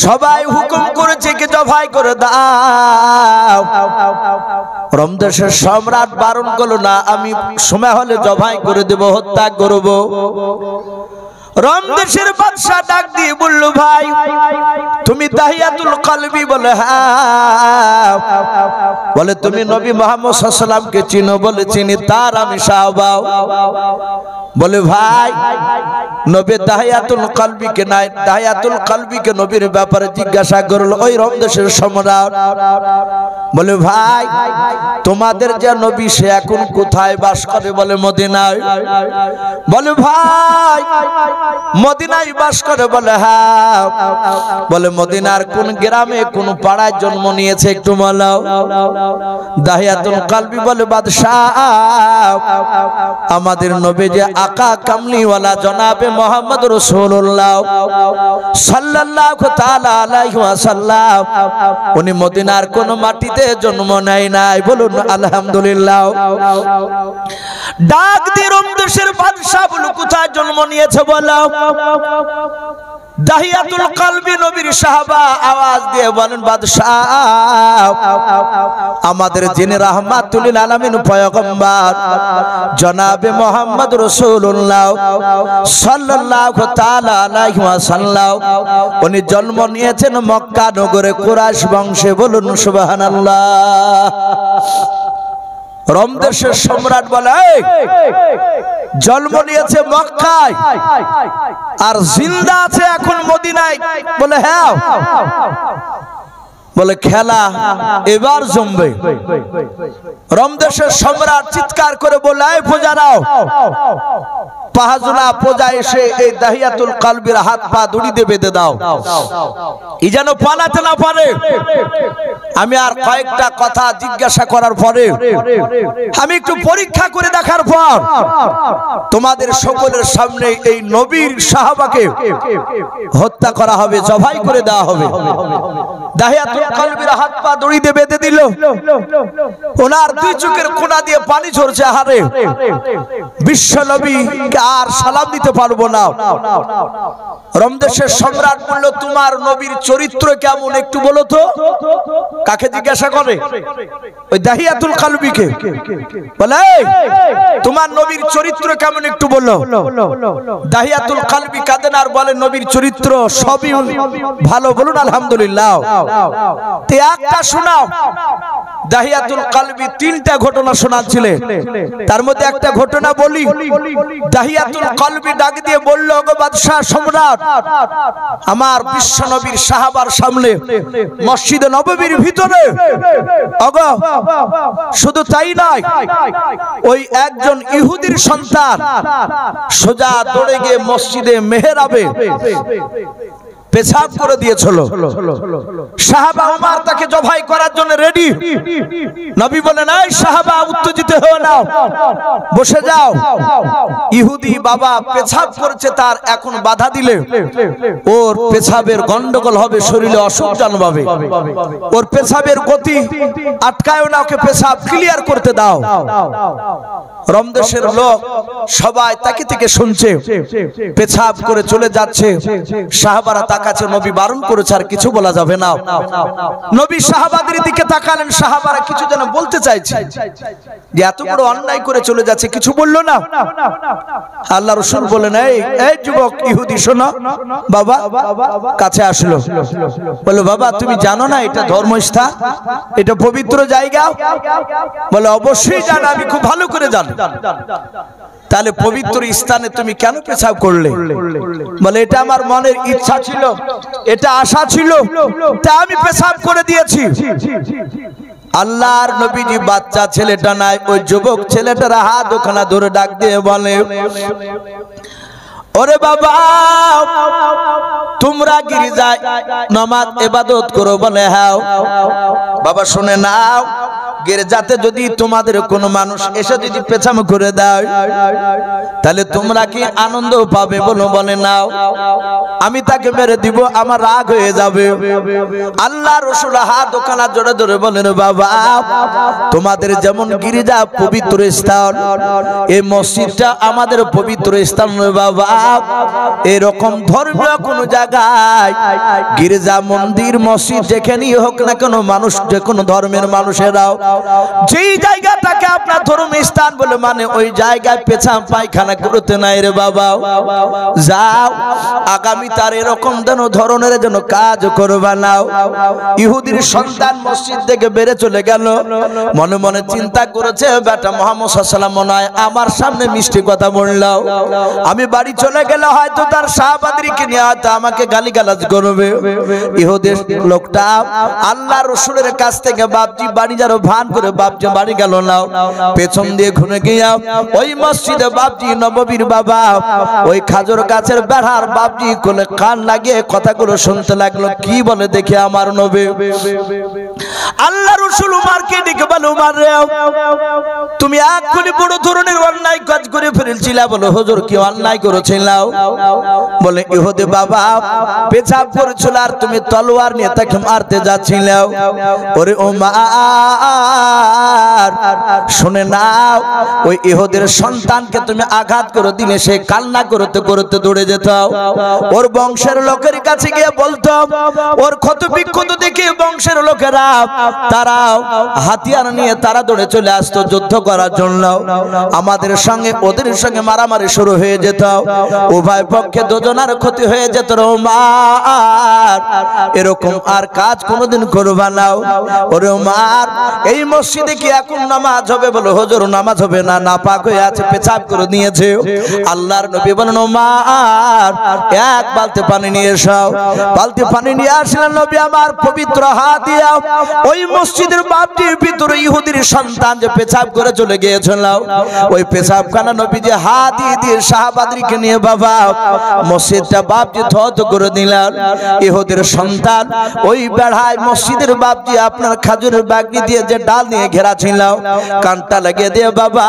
সবাই হুকুম করেছে কি জবাই করে দাও। রমদেশের সম্রাট বারণ করলো না, আমি সময় হলে জবাই করে দেব, হত্যা করব। রমদেশের বাদশা ডাক দিয়ে বলল, ভাই তুমি দাহিয়াতুল কলবি? বলে হ্যাঁ। বলে তুমি নবী মুহাম্মদ সাল্লাল্লাহু আলাইহি ওয়াসাল্লামকে চিনো? বলে চিনি। তার আমি সাহাবা। বলে ভাই নবী দাহিয়াতুল কলবিকে নাই, দাহিয়াতুল কলবিকে নবীর ব্যাপারে জিজ্ঞাসা করলো ওই রমদেশের সম্রাট। বলে ভাই তোমাদের যে নবী সে এখন কোথায় বাস করে? বলে মদিনায়। বলে ভাই মদিনায় বাস করে? বলে হ্যাঁ। বলে মদিনার কোন গ্রামে কোন পাড়ায় জন্ম নিয়েছে একটু বলো। দাহিয়াতুল কলবি বলে বাদশাহ আমাদের নবী যে আকা কামলিওয়ালা জনাবে মুহাম্মদ রাসূলুল্লাহ সাল্লাল্লাহু তাআলা আলাইহি ওয়াসাল্লাম উনি মদিনার কোন মাটিতে জন্ম নেয় নাই। বলুন আলহামদুলিল্লাহ। ডাক দিয়ে রমদেশের বাদশা বলে কোথায় জন্ম নিয়েছে বলো। দাহিয়াতুল কলবি নবীর সাহাবা আওয়াজ দিয়ে বলেন বাদশাহ আমাদের যিনি রাহমাতুল লিল আলামিন পয়গম্বর জনাবে মুহাম্মদ রাসূলুল্লাহ সাল্লাল্লাহু তাআলা আলাইহি ওয়াসাল্লাম উনি জন্ম নিয়েছেন মক্কা নগরে কুরাইশ বংশে। বলুন সুবহানাল্লাহ। রমদেশের সম্রাট বলে জন্ম নিয়েছে মক্কায় আর জিন্দা আছে এখন মদিনায়। বলে হ্যাঁ। বলে খেলা এবার জমবে। রমদেশের সম্রাট চিৎকার করে বলে এই প্রজারাও, পাহাজুনা প্রজা এসে এই দাহিয়াতুল কলবির হাত পা দড়িতে বেঁধে দাও, ই যেন পালাতে না পারে। আমি আর কয়েকটা কথা জিজ্ঞাসা করার পরে, আমি একটু পরীক্ষা করে দেখার পর তোমাদের সকলের সামনে এই নবীর সাহাবাকে হত্যা করা হবে, জবাই করে দেওয়া হবে। দাহিয়াতুল কলবির হাত পা দড়িতে বেঁধে দিল। ওনার দুই চোখের কোনা দিয়ে পানি ঝরছে। আহারে বিশ্ব নবী আর সালাম দিতে পারবো না। রমদেশের সম্রাট বলল তোমার নবীর চরিত্র কেমন একটু বলো তো। কাকে জিজ্ঞাসা করে? ওই দাহিয়াতুল কলবিকে। বলে তোমার নবীর চরিত্র কেমন একটু বলো। দাহিয়াতুল কলবি কাঁদেন আর বলে নবীর চরিত্র সবই ভালো। বলুন আলহামদুলিল্লাহ। তে একটা শোনাও। দাহিয়াতুল কলবি তিনটা ঘটনা শোনাচ্ছিলেন, তার মধ্যে একটা ঘটনা বলি। দাহিয়াতুল কলবি ডাক দিয়ে বলল ওগো বাদশাহ সম্রাট আমার বিশ্ব নবীর সাহাবার সামনে মসজিদে নববীর ভিতরে ওগো শুধু তাই নয় ওই একজন ইহুদির সন্তান সোজা দৌড়ে গিয়ে মসজিদে মেহরাবে পেশাব করে দিয়েছিল। সাহাবা ওমর তাকে জবাই করার জন্য রেডি। নবী বলেন এই সাহাবা উত্তেজিত হও না, বসে যাও। ইহুদি বাবা পেশাব করেছে, তার এখন বাধা দিলে ওর পেশাবের গন্ডগোল হবে, শরীরে অসুখ জন্মাবে। ওর পেশাবের গতি আটকায়ও না, ওকে পেশাব ক্লিয়ার করতে দাও। রমদেশের লোক সবাই তাকে থেকে শুনছে, পেশাব করে চলে যাচ্ছে। সাহাবারা সাহাবা কাছে নবী বারণ করেছে আর কিছু বলা যাবে না। নবী সাহাবাদের দিকে তাকালেন, সাহাবারা কিছু যেন বলতে চাইছে যে এত বড় অন্যায় করে চলে যাচ্ছে, কিছু বললো না। আল্লাহ রাসূল বলেন, এই যুবক ইহুদি শোনো। বাবা কাছে আসলো, বলে বাবা তুমি জানো না এটা ধর্মস্থান, এটা পবিত্র জায়গা? বলে অবশ্যই জানো, আমি খুব ভালো করে জানি। তাহলে পবিত্র স্থানে তুমি কেন পেশাব করলে? বলে এটা আমার মনের ইচ্ছা ছিল, এটা আশা ছিল, তা আমি পেশাব করে দিয়েছি। আল্লাহর নবীজি বাচ্চা ছেলেটা নাই, ওই যুবক ছেলেটার হাত ওখানে ধরে ডাক দিয়ে বলে, ওরে বাবা তোমরা গির্জায় নামাজ ইবাদত করো? বলে হ্যাঁ। বাবা শুনে নাও, গির্জাতে যদি তোমাদের কোনো মানুষ এসে যদি পেছাম করে দেয় তাহলে তোমরা কি আনন্দ পাবে? বলে নাও, আমি তাকে মেরে দিব, আমার রাগ হয়ে যাবে। আল্লাহ রাসূল হাত ওখানে জোরে জোরে বলেন, বাবা তোমাদের যেমন গির্জা পবিত্র স্থান, এই মসজিদটা আমাদের পবিত্র স্থান বাবা। এরকম ধর্মীয় কোন জায়গায় গির্জা মন্দির মসজিদ যেখানেই হোক না কেন, মানুষ যে কোনো ধর্মের মানুষেরাও যেই জায়গাটাকে আপনার ধর্মীয় স্থান বলে মানে ওই জায়গায় পেছাম পায়খানা করতে নাই রে বাবা। যাও আগামী তার এরকম যেন ধরনের যেন কাজ করবা নাও। ইহুদির সন্তান মসজিদ থেকে বেড়ে চলে গেল, মনে মনে চিন্তা করেছে বেটা মুহাম্মদ সাল্লাল্লাহু আলাইহি ওয়াসাল্লাম মনে হয় আমার সামনে মিষ্টি কথা বললো, আমি বাড়ি চলে গেলে হয়তো তার সাহাবাদেরকে নিয়ে হয়তো আমাকে গালিগালাজ করবে। ইহুদি লোকটা আল্লাহ রাসূলের কাছ থেকে বাপজি বাড়ি যারো ভান করে বাপজি বাড়ি গেল না, পেছন দিয়ে ঘুরে গিয়া ওই মসজিদে বাপজি নববীর বাবা ওই খাজুর গাছের বেড়ার বাপজি কোলে কান লাগিয়ে কথাগুলো শুনতে লাগলো। কি বলে দেখে আমার নবী? আল্লাহ রাসূল উমরকে ডেকে বলে, উমর রে তুমি এক্ষুনি বড় ধরনের অন্যায় কাজ করে ফেলেছিলা। বলে হুজুর কি অন্যায় করেছিলাম? বলে ইহুদি বাবা পেশাব করেছিল আর তুমি তলোয়ার নিয়ে তাকে মারতে যাচ্ছিলে। ওরে উমর শুনে নাও, ওই ইহুদির সন্তানকে তুমি আঘাত করে দিলে সে কান্না করতে করতে দৌড়ে যেত, ওর বংশের লোকের কাছে গিয়ে বলতো, ওর ক্ষত বিক্ষত দেখে বংশের লোকেরা তারা হাতিয়ার নিয়ে তারা দৌড়ে চলে আসতো যুদ্ধ করার জন্য। আমাদের সঙ্গে ওদের সঙ্গে মারামারি শুরু হয়ে যেত, উভয় পক্ষে দুজনের ক্ষতি হয়ে যেত। উমর এরকম আর কাজ কোনোদিন করবা না। ওরে উমর এই মসজিদে কি এখন নামাজ হবে? বলে হুজুর নামাজ হবে না, নাপাক হয়ে আছে, পেশাব করে নিয়েছে। আল্লাহর নবী বলেন, উমর এক বালতি পানি নিয়ে এসো। বালতি পানি নিয়ে আসলেন নবী আমার, পবিত্র হাত দিয়া ওই মসজিদের বাপটির ভিতরে ইহুদির সন্তান যে পেশাব করে চলে গিয়েছিল ওই পেশাবখানা নবী যে হাত দিয়ে সাহাবাদেরকে নিয়ে বাবা মসজিদটা বাপজি ধত করে দিলেন। ইহুদির সন্তান ওই বেড়ায় মসজিদের বাপজি আপনার খাজুরের বাগনি দিয়ে যে ডাল নিয়ে ঘেরা ছিল কানটা লাগিয়ে দিয়ে বাবা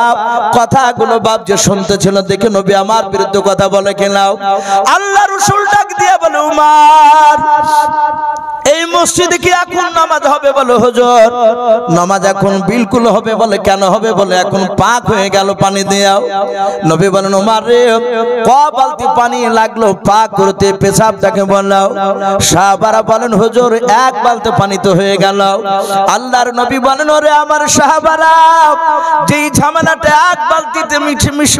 কথাগুলো বাপজি শুনতেছিল। দেখে নবী আমার বিরুদ্ধে কথা বলে কেনাও। আল্লাহ রাসূল ডাক দিয়ে বলে, উমর এই মসজিদে কি এখন নামাজ হবে? বলে হুজুর নামাজ এখন বিলকুল হবে। বলে কেন হবে? বলে এখন পাক হয়ে গেল পানি দেও। নবী বলেন, উমর রে ক বালতি পানি লাগলো পাক করতে? পেশাবটাকে বললাম। সাহাবারা বলেন, হুজুর এক বালতি পানি তো হয়ে গেল। আল্লাহর নবী বলেন, ওরে আমার সাহাবারা যেই ঝামেলাটা এক বালতিতে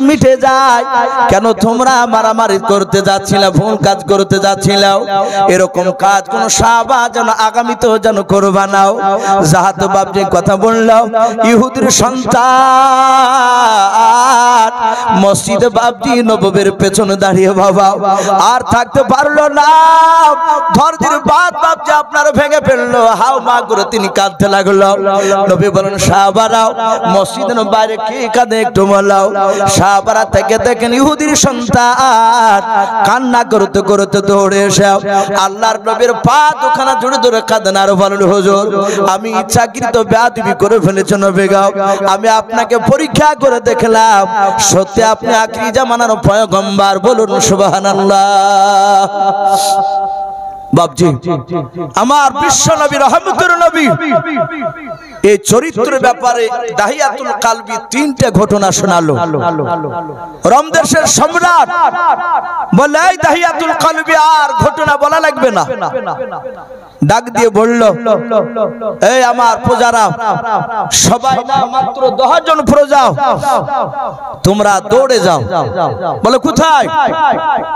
মিটে যায়, কেন তোমরা মারামারি করতে যাচ্ছিলে, ভুল কাজ করতে যাচ্ছিলে? এরকম কাজ কোন সাহাবা যেন আগামীতেও যেন করবা নাও। যাহাতে বাপজি কথা বলল, ইহুদির সন্তান মসজিদে বাপজি নববীর পেছনে দাঁড়িয়ে বাবা আর থাকতে পারলো না, ধরদির বাদ বাপজি আপনার ভেঙে ফেললো, হাও মা করে তিনি কাঁদতে লাগলো। নবী বলেন, সাহাবারা মসজিদের বাইরে কে কাঁদে একটু বলাও। সাহাবারা থেকে দেখেন ইহুদির সন্তান কান্না করতে করতে দৌড়ে এসে আল্লাহর নবীর পা দুখানা জুড়ে ধরে কাঁদেন আর বলেন, হুজুর আমি ইচ্ছাকৃত বেয়াদবি করে ফেলেছি নবী গো, আমি আপনাকে পরীক্ষা করে দেখলাম সত্যি আপনি আখিরি জামানার পয়গম্বর। বলুন সুবহানাল্লাহ। বাপজি আমার বিশ্ব নবী রহমতের নবী এই চরিত্রের ব্যাপারে দাহিয়াতুল কালবি তিনটা ঘটনা শোনালো। রমদেশের সম্রাট বলে এই দাহিয়াতুল কালবি আর ঘটনা বলা লাগবে না, ডাক দিয়ে বলল এই আমার প্রজারা সবাই না মাত্র 10 জন প্রজা তোমরা দৌড়ে যাও। বলে কোথায়?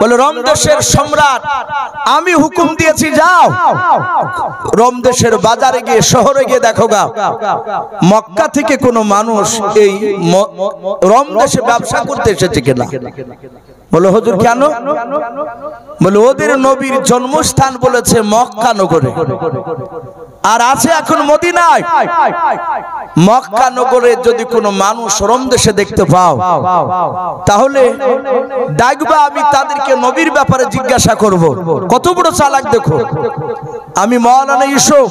বলে রমদেশের সম্রাট আমি হুকুম দিয়েছি যাও। রমদেশের বাজারে গিয়ে শহরে গিয়ে দেখো গা মক্কা থেকে কোনো মানুষ এই রমদেশে ব্যবসা করতে এসেছে কিনা। বলে হুজুর কেন? বলে ওদের নবীর জন্মস্থান বলেছে মক্কা নগরে, আর আছে এখন মদিনায়। মক্কা নগরে যদি কোনো মানুষ রমদেশে দেখতে পাও তাহলে ডাকবা, আমি তাদেরকে নবীর ব্যাপারে জিজ্ঞাসা করব। কত বড় চালাক দেখো। আমি মাওলানা ইউসুফ,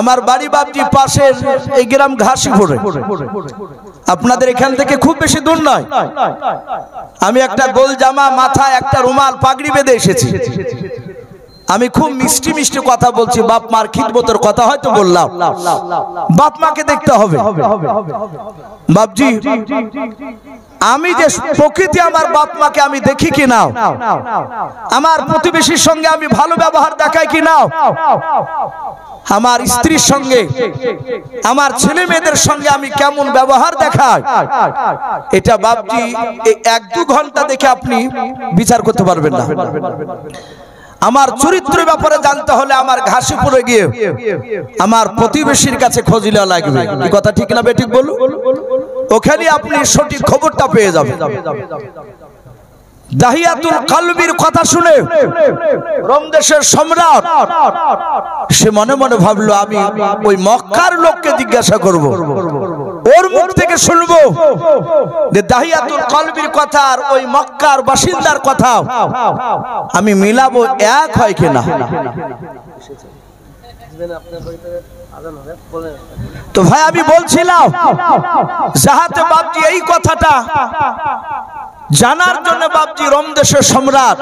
আমার বাড়ি বাপজি পাশের এই গ্রাম ঘাসিপুরে, আপনাদের এখান থেকে খুব বেশি দূর নয়। আমি একটা গোল জামা মাথায় একটা রুমাল পাগড়ি বেঁধে এসেছি। আমি খুব মিষ্টি মিষ্টি কথা বলছি, বাপ মার খিদমতের কথা হয়তো বললাম। বাপ মাকে দেখতে হবে বাপজি। আমি যে প্রকৃতি আমার বাপ মাকে আমি দেখি কি না, আমার প্রতিবেশীর সঙ্গে আমি ভালো ব্যবহার দেখাই কি না, আমার স্ত্রীর সঙ্গে আমার ছেলে মেয়েদের সঙ্গে আমি কেমন ব্যবহার দেখাই, এটা বাপজি 1-2 ঘন্টা দেখে আপনি বিচার করতে পারবেন না। আমার চরিত্রের ব্যাপারে জানতে হলে আমার ঘাসিপুরে গিয়ে আমার প্রতিবেশীর কাছে খোঁজ নেওয়া লাগবে। কি কথা ঠিক না বেঠিক বলুন? ওখানে আপনি সঠিক খবরটা পেয়ে যাবেন। দাহিয়াতুল কালবির কথা শুনে রমদেশের সম্রাট সে মনে মনে ভাবলো আমি ওই মক্কার লোককে জিজ্ঞাসা করব, ওর মুখ থেকে শুনবো যে দাহিয়াতুল কালবির কথা আর ওই মক্কার বাসিন্দার কথা আমি মিলাবো, এক হয় কিনা। তো ভাই আমি বলছিলাম যাহাতে বাপজি এই কথাটা জানার জন্য বাপজি রমদেশের সম্রাট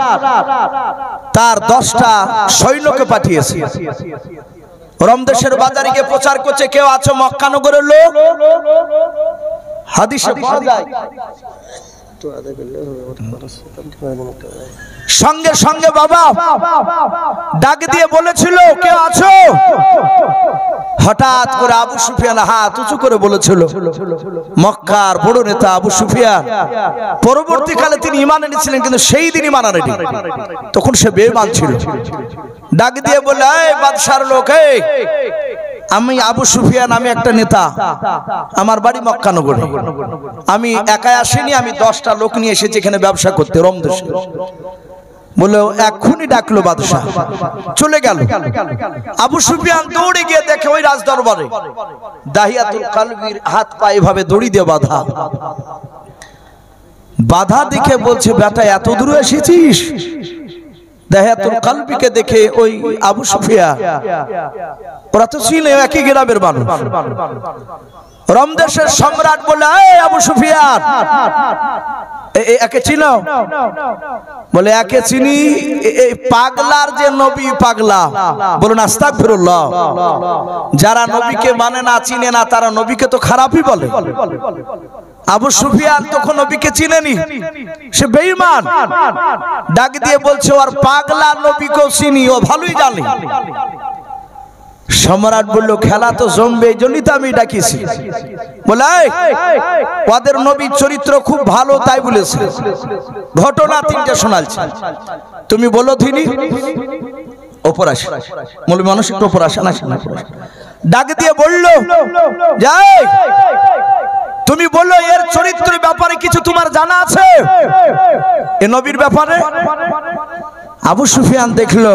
তার 10টা সৈন্যকে পাঠিয়েছে। রমদেশের বাজারে গিয়ে প্রচার করছে কেউ আছো মক্কা নগরের লোক। হাদিসে পাওয়া যায় সঙ্গে সঙ্গে বাবা ডাক দিয়ে বলেছিল কেউ আছো। হঠাৎ করে আবু সুফিয়ান হাত উঁচু করে বলেছিল, মক্কার বড় নেতা আবু সুফিয়ান। পরবর্তীকালে তিনি ঈমান এনেছিলেন, কিন্তু সেই দিন ঈমান আনেনি, তখন সে বেঈমান ছিল। ডাক দিয়ে বলে এই বাদশার লোক, আমি আবু সুফিয়ান, আমি একটা নেতা, আমার বাড়ি মক্কা নগরে, আমি একাই আসিনি, আমি 10টা লোক নিয়ে এসেছি এখানে ব্যবসা করতে রমদেশে। বলে এক্ষুনি ডাকলো বাদশা, চলে গেল। আবু সুফিয়ান দৌড়ে গিয়ে দেখে ওই রাজ দরবারে দাহিয়াতুল কালবির হাত পায়ে ভাবে দড়ি দিয়ে বাঁধা। বাধা দেখে বলছে বেটা এত দূরে এসেছিস? দাহিয়াতুল কালবিকে দেখে ওই আবু সুফিয়ান, ওরা তো ছিল একই গ্রামের মানুষ। রমদেশের সম্রাট বলে এই আবু সুফিয়ান একে চিনো? বলে একে চিনি, এই পাগলার যে নবী পাগলা। বলুন আস্তাগফিরুল্লাহ। যারা নবীকে মানে না চিনে না তারা নবীকে তো খারাপই বলে। আবু সুফিয়ান তখন নবীকে চিনেনি, সে বেঈমান। ডাক দিয়ে বলছে ওর পাগলা নবীকেও চিনি, ও ভালোই জানে। সম্রাট বলল খেলা তো জমবে, এই জন্যই তো আমি ডাকিছি। বলে ওদের নবীর চরিত্র খুব ভালো তাই বলেছে। ঘটনা 3টা শোনাচ্ছি, তুমি বলো তিনি ওপর আসে। মৌলভী মানুষ একটু ওপর আসে না। ডাক দিয়ে বলল যাই তুমি বলো এর চরিত্রের ব্যাপারে কিছু তোমার জানা আছে, এ নবীর ব্যাপারে? আবু সুফিয়ান দেখলো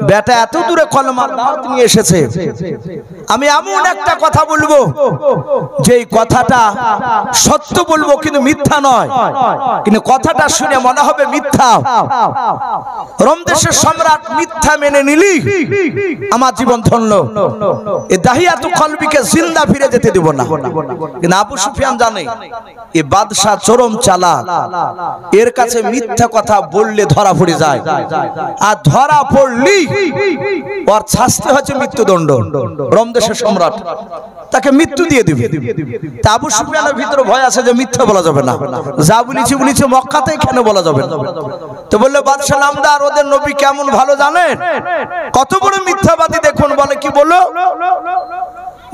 বেটা এত দূরে কলমার দাওয়াত নিয়ে এসেছে, আমি এমন একটা কথা বলবো যে কথাটা সত্য বলবো কিন্তু মিথ্যা নয়, কিন্তু কথাটা শুনে মনে হবে মিথ্যা। রোমদেশের সম্রাট মিথ্যা মেনে নিলি আমার জীবন ধন্য, এই দাহিয়াতুল কলবিকে জিন্দা ফিরে যেতে দেব না। কিন্তু আবু সুফিয়ান জানে এই বাদশা চরম চালাক, এর কাছে মিথ্যা কথা বললে ধরা পড়ে যায়, আর ধরা পড়লি ওর শাস্তি হচ্ছে মৃত্যুদণ্ড। রোমদেশের সম্রাট তাকে মৃত্যু দিয়ে দিবে। তা আবু সুফিয়ানের ভিতরে ভয় আছে যে মিথ্যা বলা যাবে না, যা বলেছি বলেছি মক্কাতে কেন বলা যাবে না। তো বললে বাদশা নামদার ওদের নবী কেমন ভালো জানেন, কত বড় মিথ্যাবাদী দেখুন। বলে কি বলো?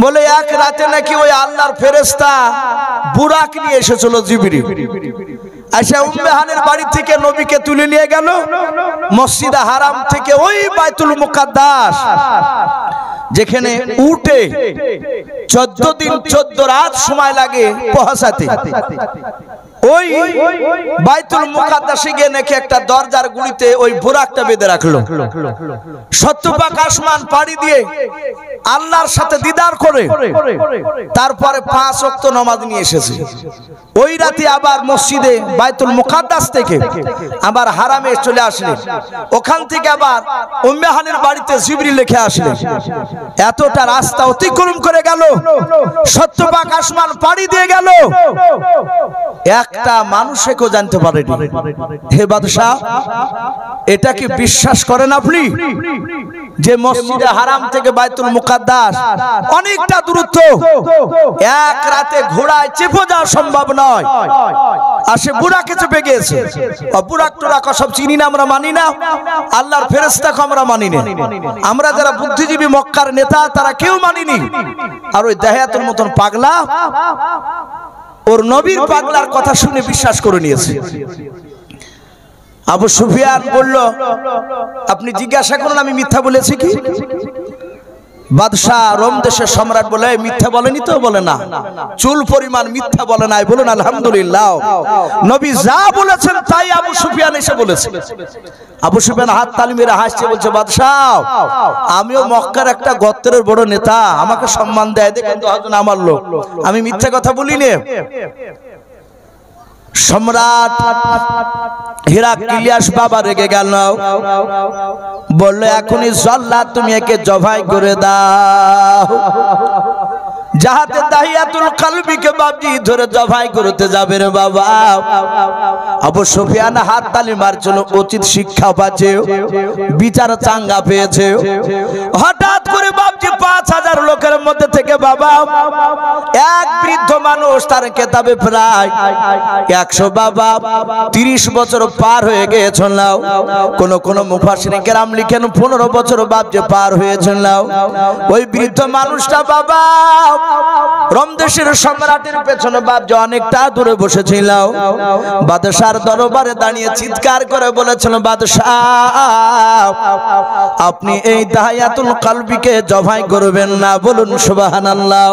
বলে এক রাতে নাকি ওই আল্লাহর ফেরেশতা বুরাক নিয়ে এসেছিল জিবরিল, আচ্ছা উম্মে হানির বাড়ি থেকে নবীকে তুলে নিয়ে গেল মসজিদে হারাম থেকে ওই বাইতুল মুকাদ্দাস, যেখানে উঠে 14 দিন 14 রাত সময় লাগে পৌঁছাতে। ওই বাইতুল মুকাদ্দাসে গিয়ে নাকি একটা দরজার গুড়িতে ওই বুরাকটা বেঁধে রাখলো। শতপাক আসমান পাড়ি দিয়ে আল্লাহর সাথে দিদার করে তারপরে 5 ওয়াক্ত নামাজ নিয়ে এসেছে। ওই রাতে আবার মসজিদে বাইতুল মুকাদ্দাস থেকে আবার হারামে চলে আসলেন, ওখান থেকে আবার উম্মে হানির বাড়িতে জিবরিল লিখে আসলেন। এতটা রাস্তা অতিক্রম করে গেল, শতপাক আসমান পাড়ি দিয়ে গেল, একটা মানুষকেও জানতে পারেনি। হে বাদশা, এটা কি বিশ্বাস করেন আপনি যে মসজিদে হারাম থেকে বাইতুল মুকাদ্দাস অনেকটা দূরত্ব, এক রাতে ঘোড়ায় চেপে যাওয়া সম্ভব নয়, আর সে বুরাকে চেপে গিয়েছে। বুরাক টুরাক সব চিনি না, আমরা মানি না, আল্লাহর ফেরেশতাকে আমরা মানি না, আমরা যারা বুদ্ধিজীবী মক্কার নেতা তারা কেউ মানিনি। আর ওই দাহিয়াতুল মতন পাগলা ওর নবীর পাগলার কথা শুনে বিশ্বাস করে নিয়েছে। আবু সুফিয়ান বলল, আপনি জিজ্ঞাসা করুন আমি মিথ্যা বলেছি কি? বাদশাহ রোম দেশের সম্রাট বলে মিথ্যা বলেনি তো? বলে না, চুল পরিমাণ মিথ্যা বলে নাই। বলুন আলহামদুলিল্লাহ। নবী যা বলেছেন তাই আবু সুফিয়ান এসে বলেছে। আবু সুফিয়ান হাত তালি মেরে হাসছে, বলছে বাদশাহ আমিও মক্কার একটা গোত্রের বড় নেতা, আমাকে সম্মান দেয়, দেখেন তো হযরত আমার লোক, আমি মিথ্যা কথা বলিনি। সম্রাট হিরাক্লিয়াস বাবা রেগে গেল, বলল এখনই জল্লা তুমি একে জবাই করে দাও, যাহাতে দাহিয়াতুল কলবিকে বাবজি ধরে জবাই করতে যাবে রে বাবা। আবু সুফিয়ান হাত তালি মারছিল, উচিত শিক্ষা পাচ্ছে, বিচার চাঙ্গা পেয়েছে। হঠাৎ করে বাবজি 5000 লোকের মধ্যে থেকে বাবা এক বৃদ্ধ মানুষ, তার কেতাবে প্রায় 100 বাবা 30 বছর পার হয়ে গিয়েছিল, কোন মুফাসসিরিন কেরাম লিখেন 15 বছর বাবজি পার হয়েছিল। ওই বৃদ্ধ মানুষটা বাবা রোমদেশের সম্রাটের পেছনে বাবজি অনেকটা দূরে বসেছিল। বাদশার দরবারে দাঁড়িয়ে চিৎকার করে বলেছিল, বাদশাহ আপনি এই দাহিয়াতুল কলবিকে জবাই করবেন না। বলুন সুবহানাল্লাহ।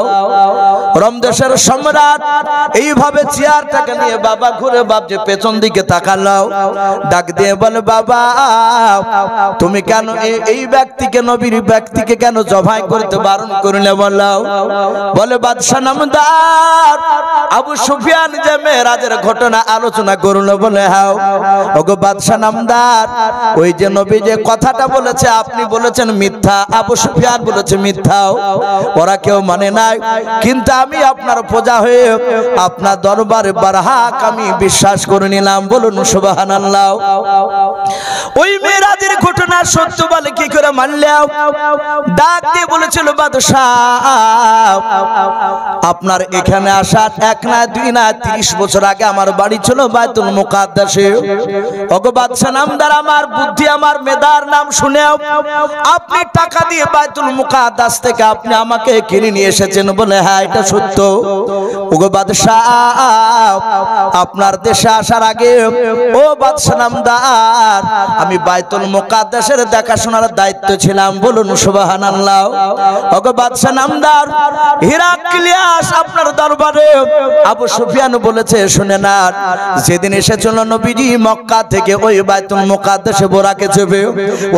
রোমদেশের সম্রাট এইভাবে চেয়ারটাকে নিয়ে বাবা ঘুরে বাবজি পেছন দিকে তাকালো, ডাক দিয়ে বলে বাবা তুমি কেন এই ব্যক্তিকে, নবীর ব্যক্তিকে কেন জবাই করতে বারণ করলে? বলে বাদশা নামদার আবু সুফিয়ান যে মেরাজের ঘটনা আলোচনা করলো। বলে হ্যাঁ। ওগো বাদশা নামদার, ওই যে নবী যে কথাটা বলেছে আপনি বলেছেন মিথ্যা, আবু সুফিয়ান বলেছে মিথ্যা, ওরা কেউ মানে নাই, কিন্তু আমি আপনার প্রজা হয়ে আপনার দরবারে বারহাক আমি বিশ্বাস করে নিলাম। বলুন সুবহানাল্লাহ। ওই মেরাজের ঘটনা সত্য বলে কি করে মানলাম? ডাক দিয়ে বলেছিল বাদশাহ আপনার এখানে আসার 1 না 2 না 30 বছর আগে আমার বাড়ি ছিল বাইতুল মুকাদ্দাসে। ওগো বাদশা নামদার, আমার বুদ্ধি আমার মেধার নাম শুনেও আপনি টাকা দিয়ে বাইতুল মুকাদ্দাস থেকে আপনি আমাকে কিনে নিয়ে এসেছেন। বলে হ্যাঁ এটা সত্য। ওগো বাদশা আপনার দেশে আসার আগে ও বাদশা নামদার আমি বাইতুল মুকাদ্দাসের দেখাশোনার দায়িত্ব ছিলাম। বলুন সুবহানাল্লাহ। ওগো বাদশা নামদার, হিরাক্লিয়াস আপনার দরবারে আবু সুফিয়ান বলেছে শুনেন, আর যেদিন এসেছিল নবীজি মক্কা থেকে ওই বাইতুল মুকাদ্দাসে বোরাকে যাবে,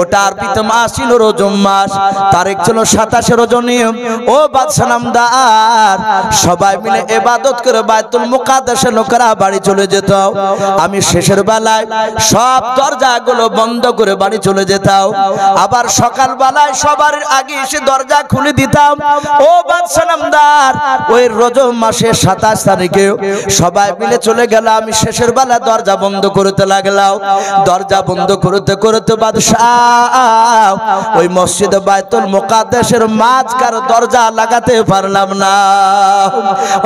ওটা আরবিতে মাস ছিল রজব মাস, তারিখ ছিল 27 রজনী। ও বাদশা নামদার, সবাই মিলে ইবাদত করে বাইতুল মুকাদ্দাসে লোকেরা বাড়ি চলে যেত। আমি শেষের বেলায় সব দরজাগুলো বন্ধ করে বাড়ি চলে যেতাম। আবার সকাল বেলায় সবার আগে এসে দরজা খুলে দিতাম। ও বাদশা নামদার, ওই রজব মাসের 27 তারিখে সবাই মিলে চলে গেল। আমি শেষের বেলা দরজা বন্ধ করতে লাগলাম। দরজা বন্ধ করতে করতে বাদশাহ ওই মসজিদে বাইতুল মুকাদ্দাসের মাঝখানে দরজা লাগাতে পারলাম না।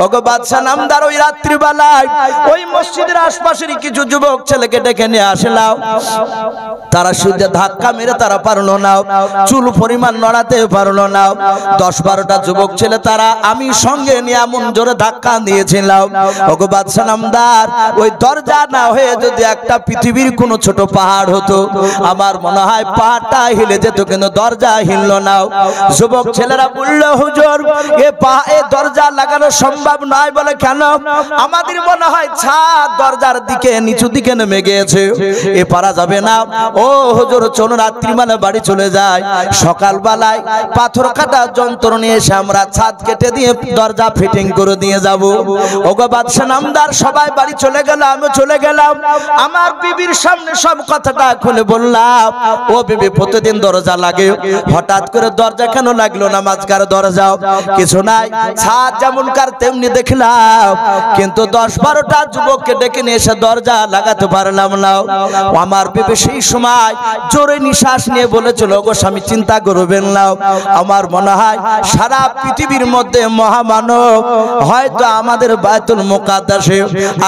ওগো বাদশা নামদার, ওই রাত্রি বেলায় ওই মসজিদের আশপাশের কিছু যুবক ছেলেকে ডেকে নিয়ে আসলাম। তারা শুধু ধাক্কা মেরে তারা পারলো না, চুল পরিমাণ নড়াতে পারলো না। 10-12টা যুবক ছেলে তারা আমি সঙ্গে নিয়ে এমন জোরে ধাক্কা দিয়েছিলাম। ওগো বাদশা নামদার, ওই দরজা না হয়ে যদি একটা পৃথিবীর কোনো ছোট পাহাড় হতো, আমার মনে হয় পাহাড়টা হিলে যেত, কিন্তু দরজা হিলল না। যুবক ছেলেরা বলল, হুজুর এ দরজা লাগানো সম্ভব নয়। বলে কেন? আমাদের মনে হয় ছাদ দরজার দিকে নিচু দিকে নেমে গিয়েছে, এ পারা যাবে না। ও হুজুর চলো রাত্রি বেলা বাড়ি চলে যায়, সকাল বেলায় পাথর কাটা যন্ত্র নিয়ে এসে আমরা ছাদ কেটে দিয়ে দরজা ফিটিং করে দিয়ে যাব। ওগো বাদশা নামদার, সবাই বাড়ি চলে গেল, আমি চলে গেলাম। আমার বিবির সামনে সব কথাটা খুলে বললাম। ও বিবি, প্রতিদিন দরজা লাগে, হঠাৎ করে দরজা কেন লাগলো না? মাঝখানে দরজা কিছু নাই, ছাদ যেমনকার তেমনি দেখলাম, কিন্তু 10-12টা যুবককে ডেকে নিয়ে এসে দরজা লাগাতে পারলাম না। আমার বিবি সেই সময় জোরে নিঃশ্বাস নিয়ে বলেছিল, গো স্বামী চিন্তা করবেন না, আমার মনে হয় সারা পৃথিবীর মধ্যে মহামানব হয়তো আমাদের বাইতুল মুকাদ্দাসে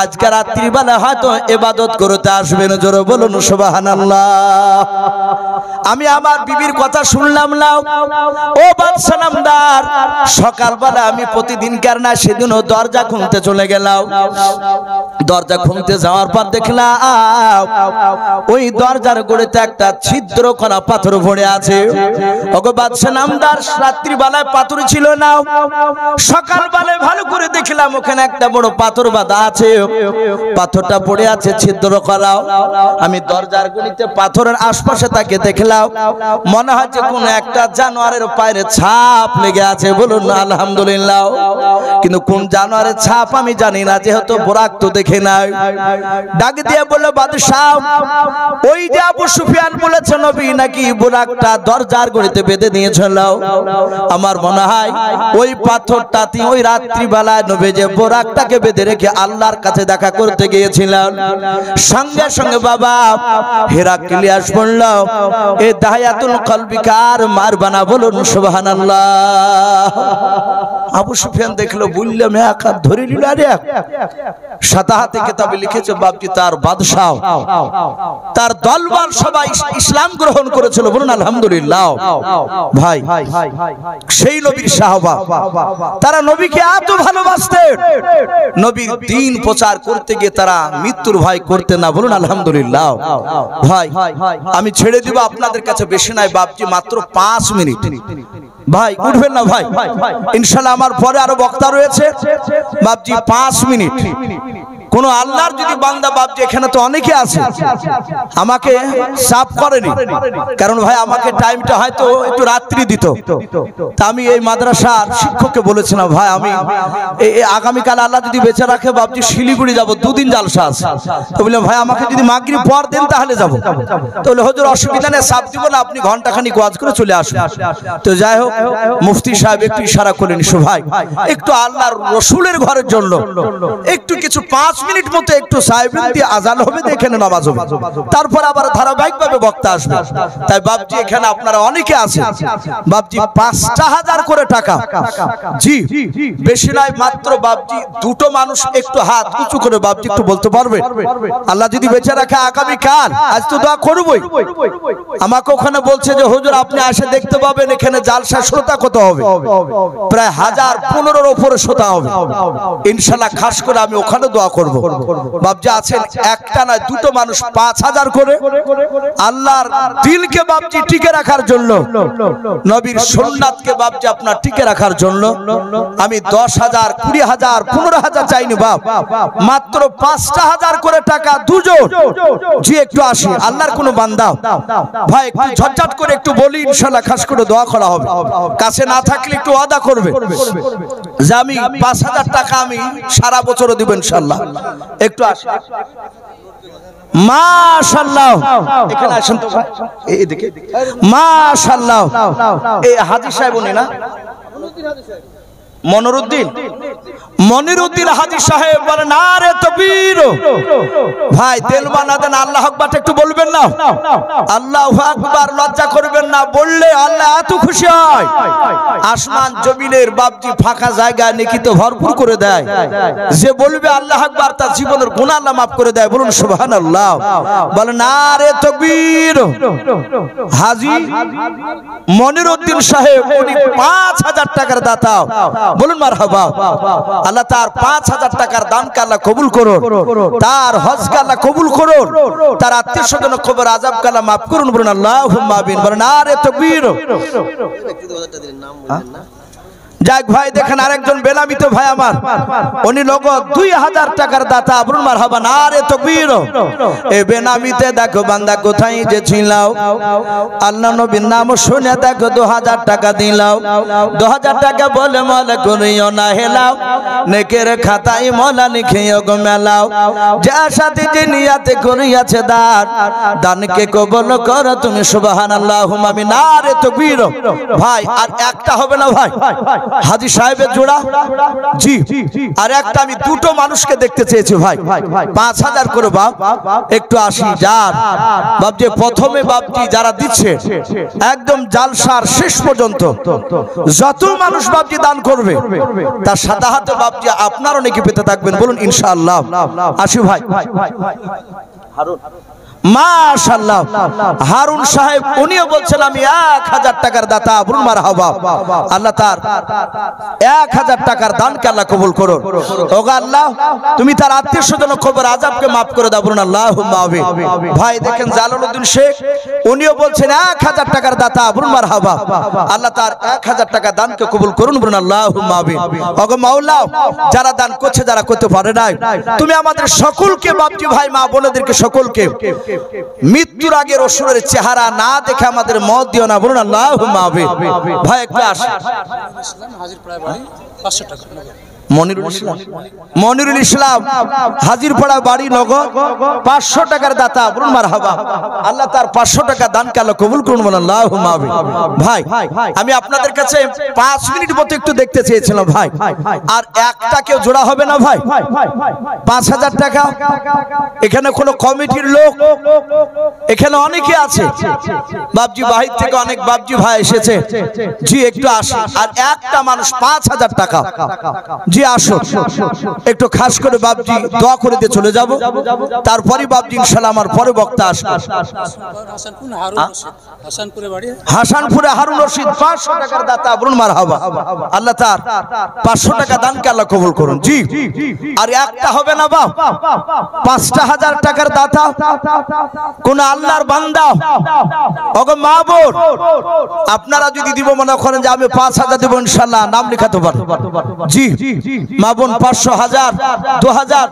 আজকে রাত্রিবেলা হয়তো ইবাদত করতে আসবেন। জোরে বলুন সুবহানাল্লাহ। আমি আমার বিবির কথা শুনলাম না। ও বাদশা নামদার, সকালবেলা আমি প্রতিদিনকার না সেদিনও দরজা খুলতে চলে গেলাম। দরজা খুলতে যাওয়ার পর দেখলাম ওই দরজার গোড়াতে একটা ছিদ্র করা পাথর পড়ে আছে। ওগো বাদশা নামদার, রাত্রিবেলায় পাথর ছিল না, সকালবেলায় ভালো করে দেখলাম ওখানে একটা বড় পাথর বাঁধা আছে। পাথরটা পড়ে আছে ছিদ্র করা। আমি দরজার গোড়াতে পাথরের আশপাশে তাকে দেখলাম, মনে হচ্ছে কোন একটা জানোয়ারের পায়ের ছাপ লেগে আছে। বলুন আলহামদুলিল্লাহ। কিন্তু কোন জানোয়ারের ছাপ আমি জানি না, যেহেতু বোরাক তো দেখে নাই। ডাক দিয়ে বলল, বাদশাহ ওই যে আবু সুফিয়ান বলেছে নবী নাকি বোরাকটা দরজার গোড়াতে বেঁধে দিয়েছিল। আমার মনে হয় ওই পাথরটাতে ওই রাত্রি বেলায় নবী যে বোরাকটাকে বেঁধে রেখে আল্লাহর কাছে দেখা করতে গিয়েছিলেন। সঙ্গে সঙ্গে বাবা হেরাক্লিয়াস বলল, এ দাহিয়াতুল কলবিকার মারবানা। বলুন সুবহানাল্লাহ। আবু সুফিয়ান দেখলো, বললাম এক হাত ধরে নিল। আরে সাতাহাতে কিতাবে লিখেছে বাপজি তার বাদশাহ তার দলবল সবাই ইসলাম গ্রহণ করেছিল। বলুন আলহামদুলিল্লাহ। ভাই সেই নবীর সাহাবা, তারা নবীকে এত ভালোবাসতেন, নবীর দ্বীন প্রচার করতে গিয়ে তারা মৃত্যুর ভয় করতেন না। বলুন আলহামদুলিল্লাহ। ভাই আমি ছেড়ে দিব আপনাদের কাছে, বেশি নাই বাপজি, মাত্র 5 মিনিট। ভাই উঠবেন না ভাই, ইনশাআল্লাহ আমার পরে আরো বক্তা রয়েছে। বাপজি 5 মিনিট। কোন আল্লাহর যদি বান্দা বাপজি, এখানে তো অনেকে আছে, আমাকে চাপ করেনি, কারণ ভাই আমাকে টাইমটা হয়তো একটু রাত্রি দিত। তা আমি এই মাদ্রাসার শিক্ষককে বলেছিলাম, ভাই আমি আগামীকাল আল্লাহ যদি বেঁচে রাখে বাপজি শিলিগুড়ি যাব, 2 দিন জালসা আছে। তো বললাম ভাই আমাকে যদি মাগরিব পর দেন তাহলে যাব। তো বলে হুজুর অসুবিধা নেই, চাপ দিব না, আপনি ঘন্টাখানিক ওয়াজ করে চলে আসুন। তো যাই হোক, মুফতি সাহেব একটু ইশারা করলেন, ভাই একটু আল্লাহর রসুলের ঘরের জন্য একটু কিছু 5 মিনিট মতো একটু সাহেবেন দিয়ে আজান হবে, এখানে নামাজ হবে, তারপর আবার ধারাবাহিকভাবে বক্তা আসবে। তাই বাপজি এখানে আপনারা অনেকে আছেন, বাপজি 5,000 করে টাকা, জি বেশি নয়, মাত্র বাপজি 2টো মানুষ একটু হাত উঁচু করে বাপজি একটু বলতে পারবে? আল্লাহ যদি বেঁচে রাখে আগামীকাল, আজ তো দোয়া করবই। আমাকে ওখানে বলছে যে হুজুর আপনি এসে দেখতে পাবেন এখানে জালসা শ্রোতা কত হবে, প্রায় 1015-এর উপরে শ্রোতা হবে ইনশাআল্লাহ। খাস করে আমি ওখানে দোয়া করব। করব। বাপজি আছেন একটা নয় দুটো মানুষ 5000 করে আল্লাহর দিলকে বাপজি টিকে রাখার জন্য, নবীর সুন্নাতকে বাপজি আপনার টিকে রাখার জন্য আমি 10,000 20,000 15,000 চাইনি বাপ, মাত্র 5,000 করে টাকা দুজন। জি একটু আসি আল্লাহর কোন বান্দা ভাই একটু ঝটঝট করে একটু বলি, ইনশাআল্লাহ খাস করে দোয়া করা হবে। কাছে না থাকলে একটু ওয়াদা করবে যে আমি 5,000 টাকা আমি সারা বছরও দিব ইনশাআল্লাহ। একটু আসি মাশাআল্লাহ, এখানে আসেন তো ভাই, এইদিকে মাশাআল্লাহ। এই হাজী সাহেব উনি না, মনিরউদ্দিন হাজী সাহেব বলেন নারে তাকবীর। ভাই তেল বানাদেন, আল্লাহু আকবার একটু বলবেন না, আল্লাহু আকবার, লজ্জা করবেন না, বললে আল্লাহ এত খুশি হয় আসমান জমিনের বাপজি ফাঁকা জায়গা নেকিতে ভরপুর করে দেয়। যে বলবে আল্লাহু আকবার তার জীবনের গুনাহ আল্লাহ মাফ করে দেয়, বলুন সুবহানাল্লাহ। বলেন নারে তাকবীর। হাজী মনিরউদ্দিন সাহেব উনি 5,000 টাকার দাতা, বলুন মারহাবা। আল্লাহ তার 5,000 টাকার দানকে আল্লাহ কবুল করুন, তার হজকে আল্লাহ কবুল করুন, তার আত্মীয় স্বজন কবর আযাবকে আল্লাহ মাফ করুন, বলুন আল্লাহুম্মা আমিন। বলেন নারে তাকবীর। যাক ভাই দেখেন আরেকজন বেনামিত ভাই আমার, উনি নগদ 2,000 টাকার দাতা, বলুন মারহাবা নারে তাকবীর। এই বেনামিতে দেখো বান্দা কোথায় যে ছিলাও, আল্লাহ নবীর নাম শুনে দেখো 2,000 টাকা দিলাও, 2,000 টাকা বলে মলে করিও না হেলাও, নেকের খাতায় মলা লিখিও গো মেলাও, যার সাথে যে নিয়াতে করিয়াছে দান, দানকে কবুল করো তুমি সুবহানাল্লাহুম্মা আমিন। নারে তাকবীর। ভাই আর একটা হবে না ভাই, হাজী সাহেবের জোড়া জি, আর একটা আমি দুটো মানুষকে দেখতে চেয়েছি ভাই, 5,000 করে বাপ একটু আসি। যার বাপ যে প্রথমে বাপজি যারা দিচ্ছে একদম জালসার শেষ পর্যন্ত যত মানুষ বাপজি দান করবে তার সাদা হাতে বাপজি আপনারও নাকি পেতে থাকবেন, বলুন ইনশাআল্লাহ। আসি ভাই হারুন, মাশাআল্লাহ হারুন সাহেব উনিও বলছেন আমি 1,000 টাকার দাতা, বলুন মারহাবা। আল্লাহ তার 1,000 টাকার দানকে আল্লাহ কবুল করুন। ওগো আল্লাহ তুমি তার আত্মীয় স্বজন কবর আযাবকে মাফ করে দাও, বলুন আল্লাহুম্মা আমিন। ভাই দেখেন জালালউদ্দিন শেখ উনিও বলছেন 1,000 টাকার দাতা, বলুন মারহাবা। আল্লাহ তার 1,000 টাকা দানকে কবুল করুন, বলুন আল্লাহুম্মা আমিন। ওগো মাওলা যারা দান করছে যারা করতে পারে নাই, তুমি আমাদের সকলকে বাপজি ভাই মা বোনেদেরকে সকলকে মৃত্যুর আগের অসুরের চেহারা না দেখে আমাদের মত দিও না, বলুন আল্লাহুম্মা আমিন। ভাই একটু আসি হাজির প্রায় বাড়ি 500 টাকা, মনিরুল ইসলাম হাজিরপাড়া বাড়ি নগর 500 টাকার দাতা, বলুন মারহাবা। আল্লাহ তার 500 টাকা দানকে আল্লাহ কবুল করুন, বলুন আল্লাহুম্মা আমিন। ভাই আমি আপনাদের কাছে 5 মিনিট মতো একটু দেখতে চেয়েছিলাম ভাই, আর একটা কেউ জোড়া হবে না ভাই, 5,000 টাকা। এখানে কোনো কমিটির লোক, এখানে অনেকে আছে বাপজি বাহির থেকে অনেক বাপজি ভাই এসেছে জি, একটু আসে। আর একটা মানুষ 5,000 টাকা জি আসো, একটু খাস করে বাপজি দোয়া করে দিয়ে চলে যাব, তারপরে বাপজি ইনশাআল্লাহ আমার পরে বক্তা আসবে। হাসানপুরে হারুন রশিদ 500 টাকার দাতা, বলুন মারহাবা। আল্লাহ তার 500 টাকা দানকে আল্লাহ কবুল করুন জি। আর একটা হবে না বাপ, 5,000 টাকার দাতা কোন আল্লাহর বান্দা, ওগো মা বোন আপনারা যদি দিব মনে করেন যে আমি 5,000 দেব ইনশাআল্লাহ, নাম লেখাতে পারেন জি। মা বোন 500 1000 2000